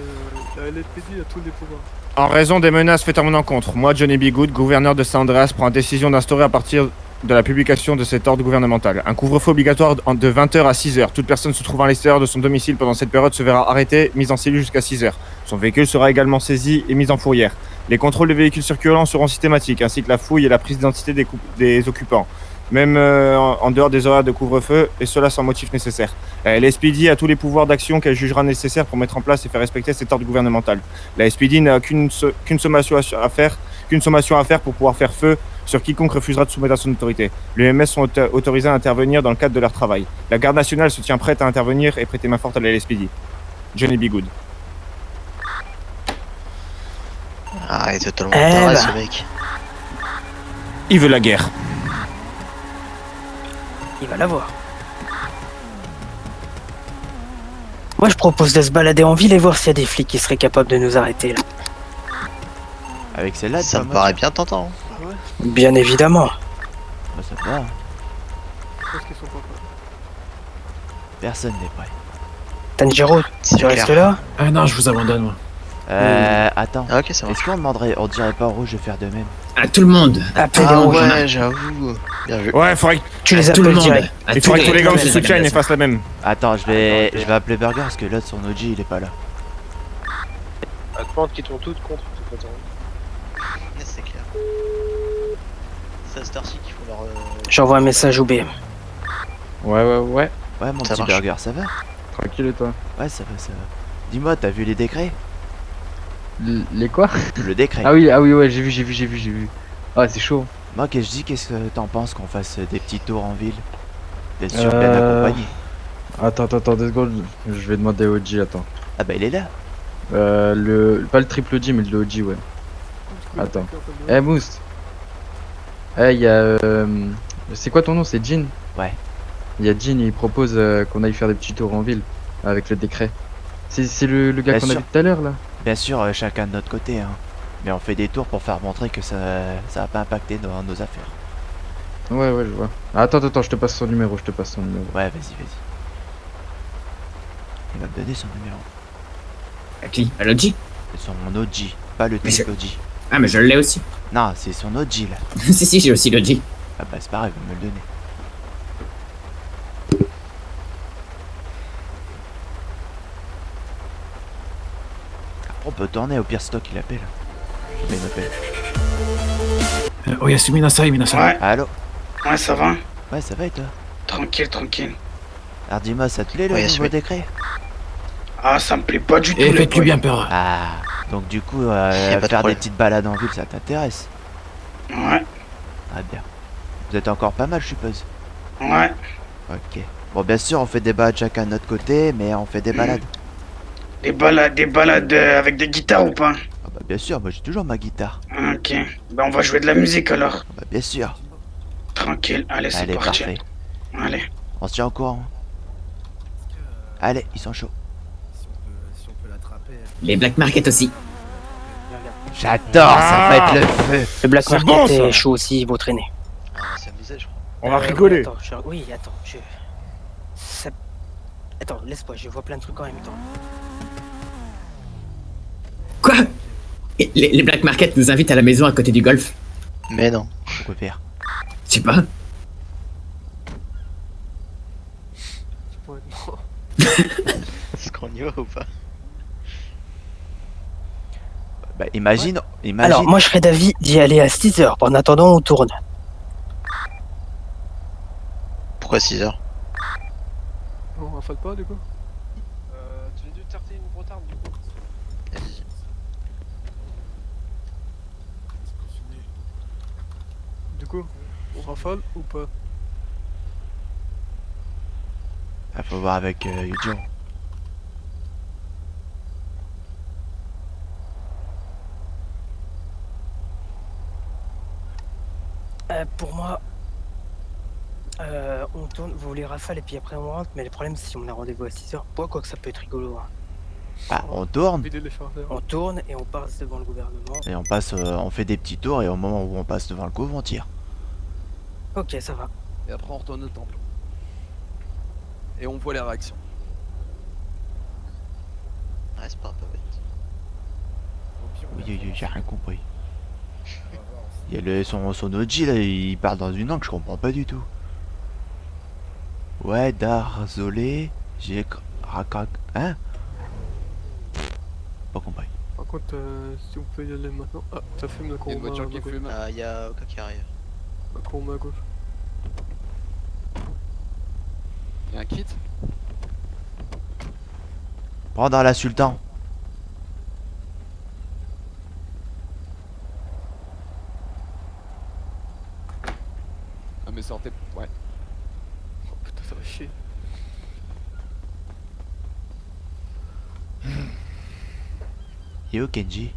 la LSPD a tous les pouvoirs. En raison des menaces faites à mon encontre, moi Johnny B. Good, gouverneur de San Andreas, prends la décision d'instaurer à partir de la publication de cet ordre gouvernemental un couvre-feu obligatoire de 20h à 6h. Toute personne se trouvant à l'extérieur de son domicile pendant cette période se verra arrêtée, mise en cellule jusqu'à 6h. Son véhicule sera également saisi et mis en fourrière. Les contrôles des véhicules circulant seront systématiques, ainsi que la fouille et la prise d'identité des occupants, même en dehors des horaires de couvre-feu, et cela sans motif nécessaire. La SPD a tous les pouvoirs d'action qu'elle jugera nécessaires pour mettre en place et faire respecter cet ordre gouvernemental. La SPD n'a qu'une sommation à faire pour pouvoir faire feu sur quiconque refusera de soumettre à son autorité. Les MS sont autorisés à intervenir dans le cadre de leur travail. La garde nationale se tient prête à intervenir et prêter main forte à la LSPD. Johnny B. Good. Ah, il est totalement taré ce mec. Il veut la guerre. Il va l'avoir. Moi, je propose de se balader en ville et voir s'il y a des flics qui seraient capables de nous arrêter là. Avec celle-là, ça me paraît bien tentant. Bien évidemment. Bah, ça va. Je pense qu'ils sont pas prêts. Personne n'est prêt. Tanjiro, tu restes là? Ah non, je vous abandonne moi. Attends. Ah, ok, ça va. Est-ce qu'on demanderait, on dirait pas au rouge de faire de même? À tout le monde. Appelle Ah rouge. ouais, j'avoue. Bien vu. Ouais, faudrait que Tu les tout le appelles monde. direct. il faudrait que tous les gars se soutiennent et fassent la même. Attends, je vais appeler Burger parce que l'autre son OG il est pas là. Je pense qu'ils sont toutes contre. C'est pas Yes, c'est clair. C'est à cette heure-ci qu'ils font leur. J'envoie un message au B. Ouais. Ouais, mon Ça petit marche. Burger, ça va? Tranquille et toi? Ouais, ça va, ça va. Dis-moi, t'as vu les décrets? Les quoi? Le décret. Ah oui, ouais, j'ai vu. Ah, c'est chaud. Moi, qu'est-ce que t'en penses qu'on fasse des petits tours en ville? D'être sûr bien accompagné. Attends, 2 secondes, je vais demander au OG, attends. Ah bah il est là. Pas le triple G, mais le OG, ouais. Attends. Eh, Mousse. Eh, il y a. C'est quoi ton nom? C'est Jean? Ouais. Il y a Jean, il propose qu'on aille faire des petits tours en ville avec le décret. C'est le gars Bien qu'on a sûr. vu tout à l'heure là? Bien sûr, chacun de notre côté, hein. Mais on fait des tours pour faire montrer que ça va pas impacter nos affaires. Ouais, je vois. Attends, je te passe son numéro, Ouais, vas-y. Il va me donner son numéro. À qui? À l'OG? C'est son OG, pas le Mais truc je- OG. Ah, mais je l'ai aussi. Non, c'est son OG là. Si, j'ai aussi l'OG. Ah bah c'est pareil, il va me le donner. Après, on peut tourner, au pire stock il appelle. Mais il m'appelle. Oh, Yasumi Nasai, Minasai. Ouais. Allô? Ouais, ça va? Ouais, ça va et toi? Tranquille. Alors dis-moi, ça te plaît le Ouais, nouveau Yasumi. décret? Ah, ça me plaît pas du tout. Et le faites-lui boy. bien peur. Ah, donc du coup, Y a pas de faire des problème. petites balades en ville, ça t'intéresse? Ouais, Ah bien. Vous êtes encore pas mal, je suppose. ouais. Ok. Bon, bien sûr, on fait des balades chacun de notre côté, mais on fait des balades. Des balades avec des guitares ou pas? Ah bah bien sûr, moi j'ai toujours ma guitare. Ok. Ben on va jouer de la musique alors. Ah bah bien sûr. Tranquille, allez, c'est Allez, parti. parfait. Allez. On se tient au courant. Allez, ils sont chauds. Si on peut l'attraper. Les Black Market aussi. J'adore, ça va être le feu. Le Black C'est Market bon, ça. est chaud aussi, il vaut traîner. Ah, on va s'amuser, je crois. On va Ouais, rigoler. oui, attends, Attends, laisse-moi, je vois plein de trucs en même temps. Quoi? Les Black Market nous invitent à la maison à côté du golf. Mais non. Pourquoi faire? Je sais pas. Ouais, non. Est-ce qu'on y va ou pas? Bah imagine. Alors, moi je serais d'avis d'y aller à 6h. En attendant, on tourne. Pourquoi 6h? On rafale pas du coup? Tu viens de tarter une retarde du coup. Vas-y. Du coup, on rafale ou pas? Ah, faut voir avec Yujiro. Pour moi, on tourne, vous voulez rafale et puis après on rentre, mais le problème c'est si on a rendez-vous à 6h. Quoi que ça peut être rigolo. Hein. Ah, on tourne Vider les chargeurs. On tourne et on passe devant le gouvernement. et on passe, on fait des petits tours et au moment où on passe devant le couvent, on tire. Ok, ça va. Et après on retourne au temple. Et on voit les réactions. Ouais, c'est pas un peu bête. Oui, j'ai rien compris. Il y a son OG là, il parle dans une langue que je comprends pas du tout. Ouais, Darzolé, j'ai racac. Hein? Pas compris. Par contre, si on peut y aller maintenant. Ah, ça fume la Il y a courbe une voiture à qui gauche. fume. Ah, y'a Oka qui arrive. La courbe à gauche. Il y a un kit. Prends dans la Sultan. Ah mais sortez. Ouais. Oh putain, ça va chier. Yo Kenji.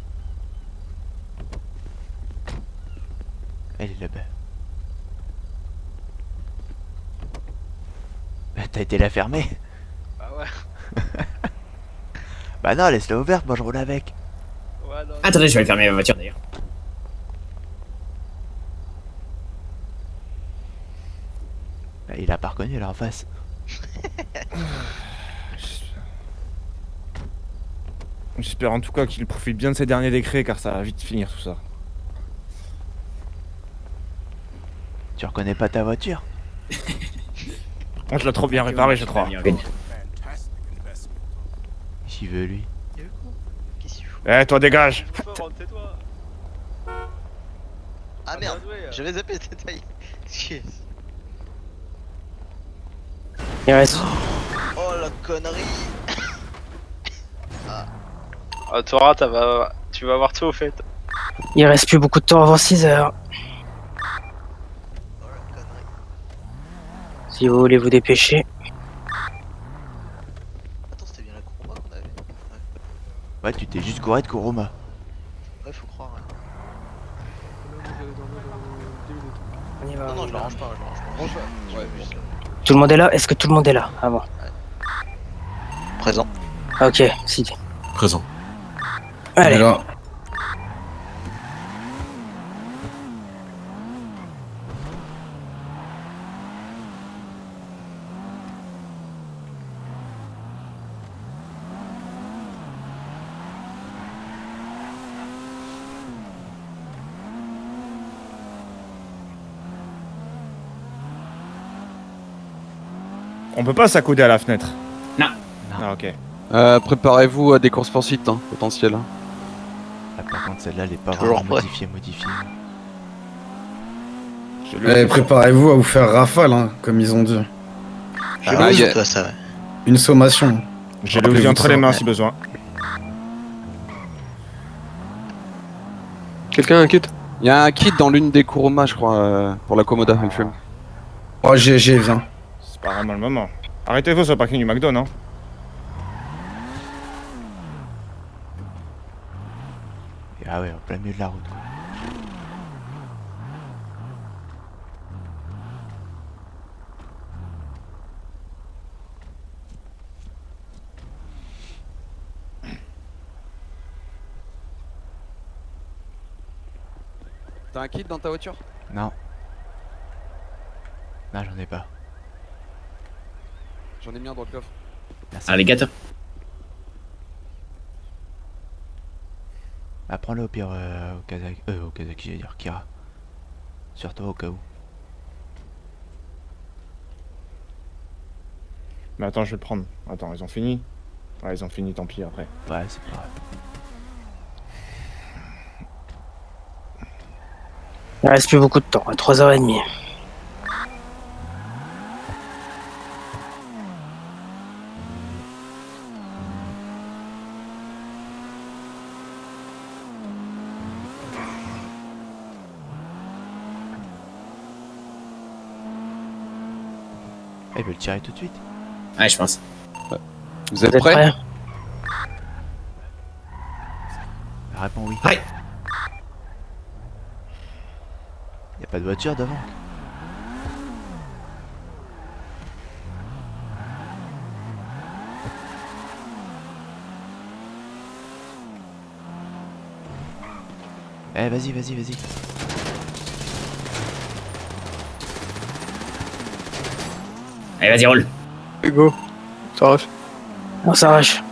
Elle est là-bas. Bah, t'as été la fermer? Bah ouais. Bah non, laisse-la ouverte, moi je roule avec. Ouais, non. Attendez, je vais fermer ma voiture d'ailleurs. Bah, il a pas reconnu là en face. J'espère en tout cas qu'il profite bien de ces derniers décrets car ça va vite finir tout ça. Tu reconnais pas ta voiture? On te l'a trop bien réparé, je crois. J'y veux lui. Qu'est-ce qu'il fout? Eh, toi dégage! Tais-toi. Ah merde, bien joué. j'avais zappé ce détail. Excuse. Il reste. Oh la connerie. Ah, Tora, tu vas voir tout au fait. Il reste plus beaucoup de temps avant 6h. Oh la connerie. Si vous voulez vous dépêcher. Attends, c'était bien la Kuruma qu'on avait. Ouais, tu t'es juste couré de Kuruma. Ouais, faut croire. Ouais. Là, vous allez dormir dans 10 minutes. On y va. Non, non, on y je va. l'arrange pas, je l'arrange pas. Ouais, Juste, Tout le monde est là? Est-ce que tout le monde est là? Ah bon. présent. Ok, si. Présent. Allez. Alors, On peut pas s'accouder à la fenêtre. Non. Ah, ok. Préparez-vous à des courses poursuites potentielles. Ah, par contre, celle-là, elle est pas Toujours vraiment prêt. modifiée. préparez-vous à vous faire rafale, hein, comme ils ont dit. Ah, ouais, toi, ça, ouais. Une sommation. J'ai le outil entre les mains si besoin. Quelqu'un a un kit? Il y a un kit dans l'une des Kuruma, je crois, pour la Komoda, elle fume. Oh, GG, viens. C'est pas vraiment le moment. Arrêtez-vous sur le parking du McDo, non? Ah ouais, en plein milieu de la route, quoi. T'as un kit dans ta voiture? Non. Non, j'en ai pas. J'en ai mis un dans le coffre. Alligator. Bah, prends-le au pire au Kazaki, j'allais dire Kira. Sur toi au cas où. Mais attends, je vais le prendre. Attends, ils ont fini? Ouais, ils ont fini, tant pis après. Ouais, c'est pas grave. Il reste plus beaucoup de temps, à 3h30. Ah, il veut le tirer tout de suite. Ouais, je pense. Vous êtes prêts? Réponds oui. Ouais. Y a pas de voiture devant. Eh, vas-y, vas-y, vas-y. Allez, vas-y, roule. Go. S'arrache. On s'arrache.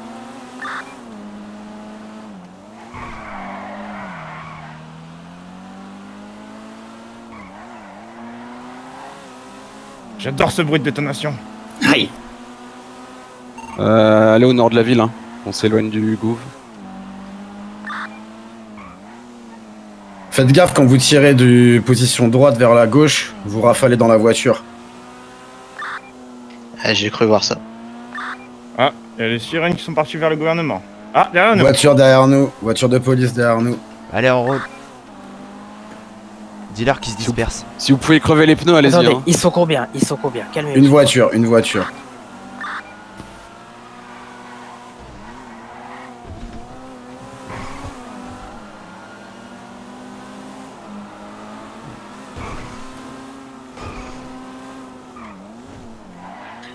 J'adore ce bruit de détonation. Aïe. Allez au nord de la ville, hein. On s'éloigne du gouv. Faites gaffe quand vous tirez de position droite vers la gauche, vous rafalez dans la voiture. Ah, j'ai cru voir ça. Ah, il y a les sirènes qui sont parties vers le gouvernement. Ah, derrière nous. Voiture derrière nous, voiture de police derrière nous. Allez, on roule. Dis-leur qu'ils se dispersent. Si vous pouvez crever les pneus, allez-y. Attendez, Hein. ils sont combien? Ils sont combien? Calmez-vous. Une voiture, une voiture.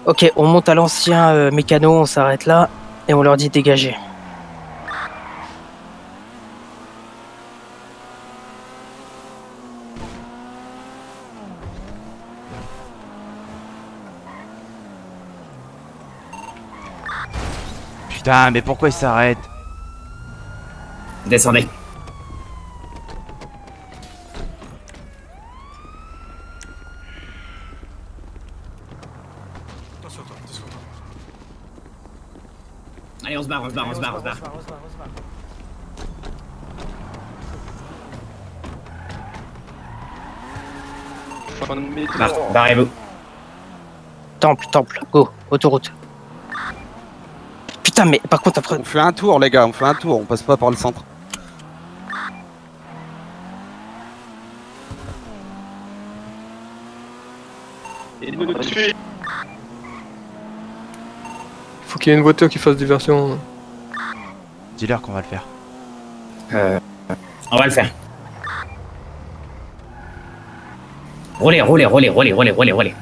Ok, on monte à l'ancien mécano, on s'arrête là et on leur dit dégager. Putain, mais pourquoi ils s'arrêtent? Descendez. Allez, on se barre, on se barre, on se barre, on se barre. Barrez-vous. Temple, go, autoroute. Putain, mais par contre après... On fait un tour, les gars, on fait un tour, on passe pas par le centre. Il faut qu'il y ait une voiture qui fasse diversion. Dis-leur qu'on va le faire. On va le faire. Roulez, roulez, roulez, roulez, roulez, roulez, roulez.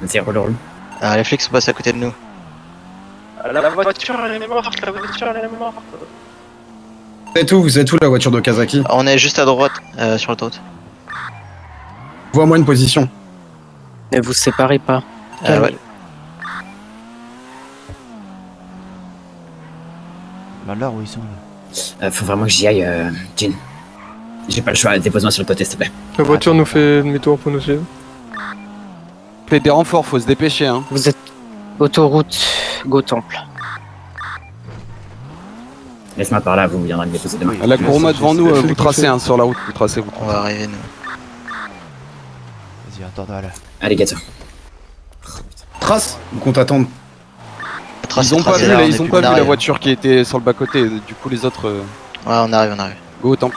Vas-y, roule, roule. Ah, les flics sont passés à côté de nous. La voiture, elle est morte, la voiture, elle est morte. Vous êtes où la voiture d'Okazaki? On est juste à droite, sur l'autoroute. Vois-moi une position. Ne vous séparez pas. Ouais. Malheur, où ils sont là? Faut vraiment que j'y aille, Jin. J'ai pas le choix, dépose-moi sur le côté, s'il te plaît. La voiture nous fait demi-tour pour nous suivre. Appelez des renforts, faut se dépêcher, hein. Vous êtes autoroute Go Temple. Laisse-moi par là, vous viendrez me déposer demain. À la Kuruma devant nous, vous tracez, hein, sur la route, vous tracez. On va arriver, nous. Vas-y, attends-toi là. Allez, Gatsu. Trace ou qu'on t'attende? Ils ont pas vu, ils ont pas vu la voiture qui était sur le bas-côté, du coup les autres... Ouais, on arrive, on arrive. Go au temple.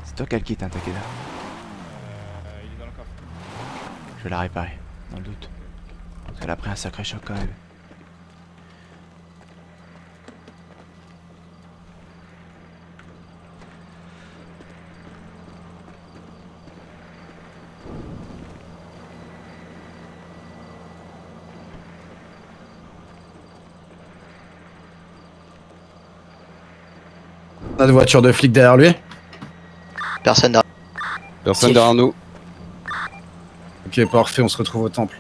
C'est toi qui as le kit, hein, Takeda. Il est dans le coffre. Je vais la réparer, dans le doute. Parce qu'elle a pris un sacré choc quand même. On a de voiture de flic derrière lui? Personne derrière. Personne derrière nous. Ok, parfait, on se retrouve au temple.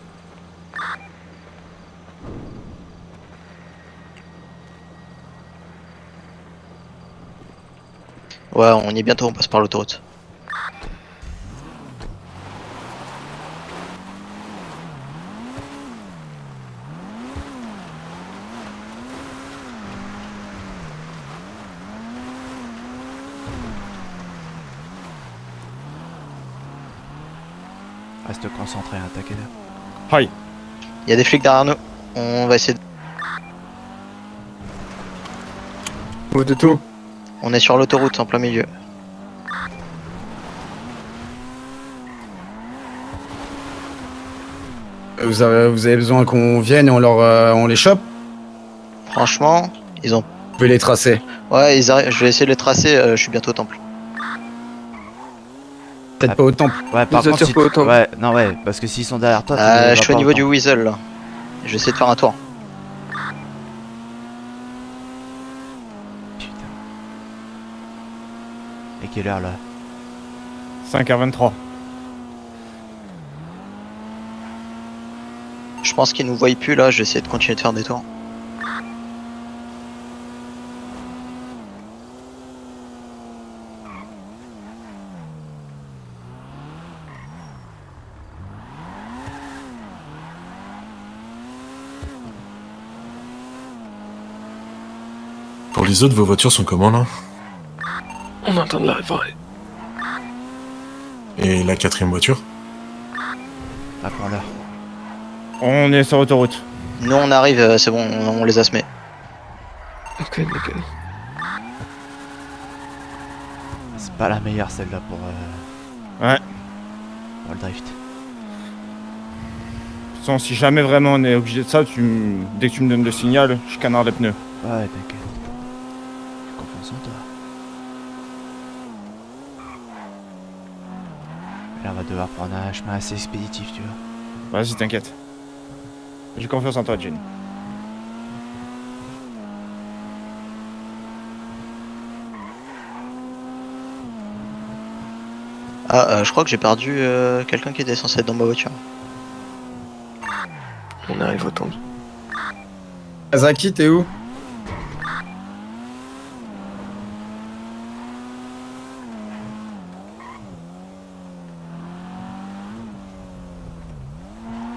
Ouais, on y est bientôt, on passe par l'autoroute. Reste concentré, hein, Takeda. Hi. Il y a des flics derrière nous. On va essayer de... Où de tout? On est sur l'autoroute en plein milieu. Vous avez besoin qu'on vienne et on les chope? Franchement, ils ont... Vous pouvez les tracer. Ouais, ils arrivent. Je vais essayer de les tracer, je suis bientôt au temple. Peut-être pas au temple. Ouais, par Ils contre, attirent pas au temple. ouais, non, ouais, parce que s'ils sont derrière toi, Je suis au niveau du Weasel là. Je vais essayer de faire un tour. Putain. Et quelle heure là? 5h23. Je pense qu'ils nous voient plus là, je vais essayer de continuer de faire des tours. Pour les autres, vos voitures sont comment là? On entend de la réparer. Et la quatrième voiture? Pas pour l'heure. On est sur l'autoroute. Nous on arrive, c'est bon, on les a semés. Ok, nickel. C'est pas la meilleure celle-là pour Ouais. pour le drift. De toute façon, si jamais vraiment on est obligé de ça, dès que tu me donnes le signal, je canarde les pneus. Ouais, t'inquiète. J'ai confiance en toi. Là, on va devoir prendre un chemin assez expéditif, tu vois. Vas-y, t'inquiète. J'ai confiance en toi, Jin. Ah, je crois que j'ai perdu quelqu'un qui était censé être dans ma voiture. On arrive au temple. Kazaki, t'es où?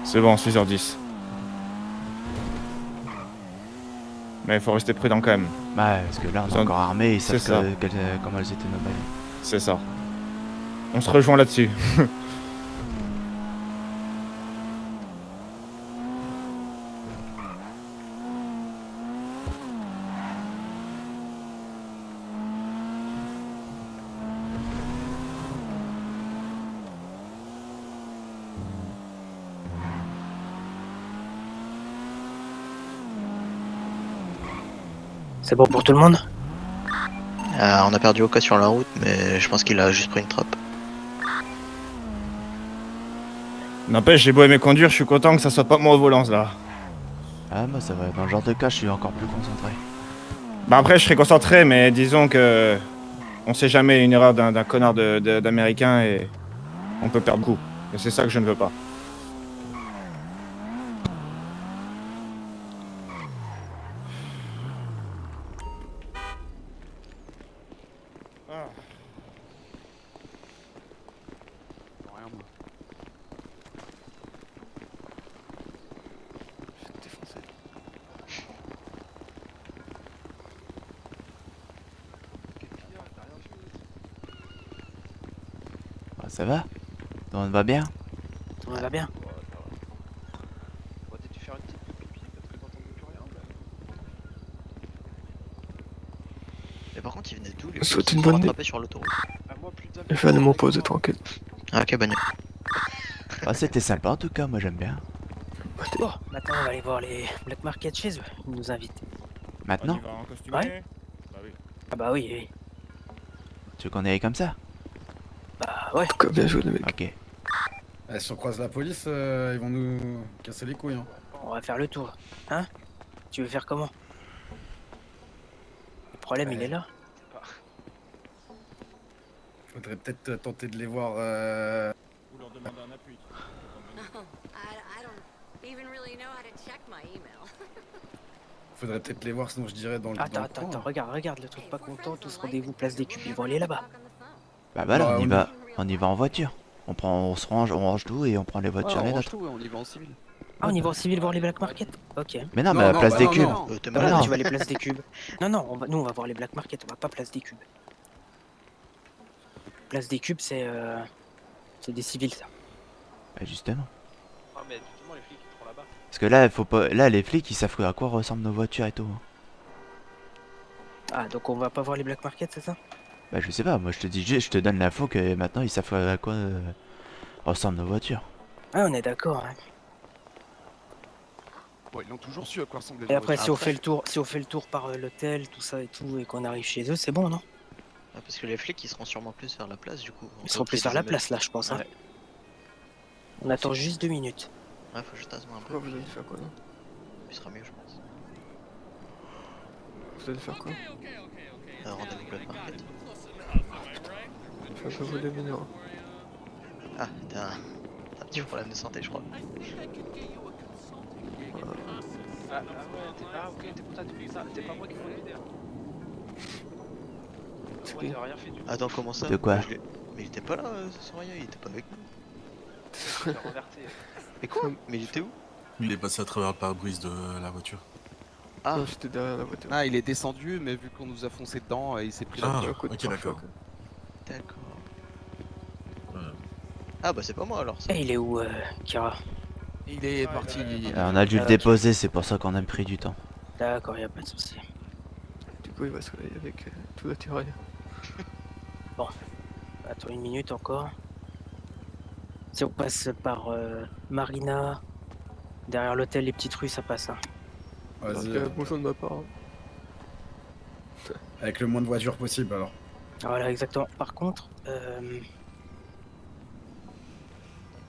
C'est bon, 6h10. Mais il faut rester prudent quand même. Ouais, parce que là, on est encore armés, ils savent C'est ça. comment elles étaient nos balles. C'est ça. On se rejoint là-dessus. C'est bon pour tout le monde? On a perdu Oka sur la route, mais je pense qu'il a juste pris une trappe. N'empêche, j'ai beau aimer conduire, je suis content que ça soit pas moi au volant là. Ah, moi ça va, dans le genre de cas, je suis encore plus concentré. Bah après, je serai concentré, mais disons que on sait jamais une erreur d'un connard d'américain et on peut perdre beaucoup. Et c'est ça que je ne veux pas. Rien, moi. Je vais te défoncer. Ah, ça va? Tout le monde va bien? Tout le monde va bien? On va peut-être faire une petite pipi parce que t'entends plus rien. Mais par contre, ils venaient d'où les Souhaite flics une qui sont bonne nuit. rattrapés sur l'autoroute? Ah, moi, plus de Je vais aller me poser tranquille. Ah, ok, bonne nuit. Ah, c'était sympa en tout cas, moi j'aime bien. Bon, maintenant on va aller voir les Black Market chez eux. Ils nous invitent. Maintenant? On y va en costumé? Ouais. Bah oui. Ah bah oui, oui. Tu veux qu'on y aille comme ça? Bah ouais. En tout cas, bien joué, le mec. Ok. Eh, si on croise la police, ils vont nous casser les couilles. Hein. On va faire le tour. Hein? Tu veux faire comment? Le problème, il est là. Faudrait peut-être tenter de les voir. Ou leur demander un appui. Faudrait peut-être les voir, sinon je dirais dans le. dans Attends, le attends, coin. attends, regarde le truc pas content, tous rendez-vous place des cubes, ils vont aller là-bas. Bah voilà, Bah, on y va en voiture. On range tout et on prend les voitures les nôtres. on y va en civil. Ah, on y va en civil voir les Black Market? Ok. Mais non, mais à la place des cubes. T'es Voilà, malade? tu vas les places des cubes. Non, non, nous on va voir les Black Market, on va pas place des cubes. Place des cubes, c'est des civils, ça. Bah justement. Ah, mais justement, les flics ils seront là-bas. Parce que là, faut pas. Là, les flics, ils savent à quoi ressemblent nos voitures et tout. Hein. Ah, donc on va pas voir les Black Market, c'est ça? Bah je sais pas, moi je te dis juste, je te donne l'info que maintenant ils savent à quoi ressemblent nos voitures. Ah, on est d'accord, hein. Bon, ils l'ont toujours su à quoi ressemblait Et après, si on fait le tour par l'hôtel, tout ça et tout, et qu'on arrive chez eux, c'est bon, non? Ah, parce que les flics, ils seront sûrement plus vers la place, du coup. Ils seront plus vers la place, là, je pense, hein. Ouais. On attend juste 2 minutes. Ouais, faut juste asseoir un peu. Pourquoi vous allez faire quoi, là? Il sera mieux, je pense. Vous allez faire quoi? Rendez-vous Black Market. Je vais pas voler mineur. Ah, t'as un petit problème de santé, je crois. Ah, ouais, ok, t'es pour ça, tu fais ça. C'est pas moi qui prends les vidéos. Moi, t'as rien fait du tout. Attends, comment ça? De quoi? Mais il était pas là, Soraya, il était pas avec nous. Je l'ai reverti. Mais quoi? Mais il était où? Il est passé à travers le pare-brise de la voiture. Ah, Non, j'étais derrière la voiture. Ah, il est descendu, mais vu qu'on nous a foncé dedans, il s'est pris la Ah, voiture. ok, d'accord. d'accord. Ah, bah c'est pas moi alors. Et il est où, Kira? Il est parti. On a dû le déposer, c'est pour ça qu'on a pris du temps. D'accord, y a pas de souci. Du coup, il va se réveiller avec tout l'attirail. Bon, attends une minute encore. Si on passe par Marina, derrière l'hôtel, les petites rues, ça passe. Hein. Vas-y, Bonjour de ma part. avec le moins de voitures possible alors. Voilà, exactement. Par contre,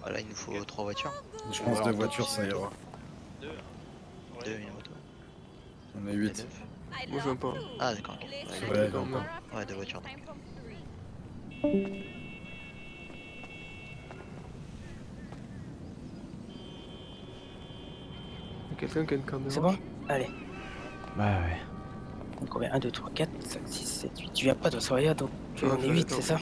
Voilà, il nous faut 3 voitures. Je pense 2 voitures, ça ira. 2 et une moto. On est 8. Moi, je veux pas. Ah, d'accord, ok. Ouais, non, non. Ouais, 2 voitures. Donc. Y'a quelqu'un qui a une caméra? c'est bon? Allez. Ouais. Donc combien? 1, 2, 3, 4, 5, 6, 7, 8. Tu viens pas de Soria, donc Ah, on est 8, c'est ça?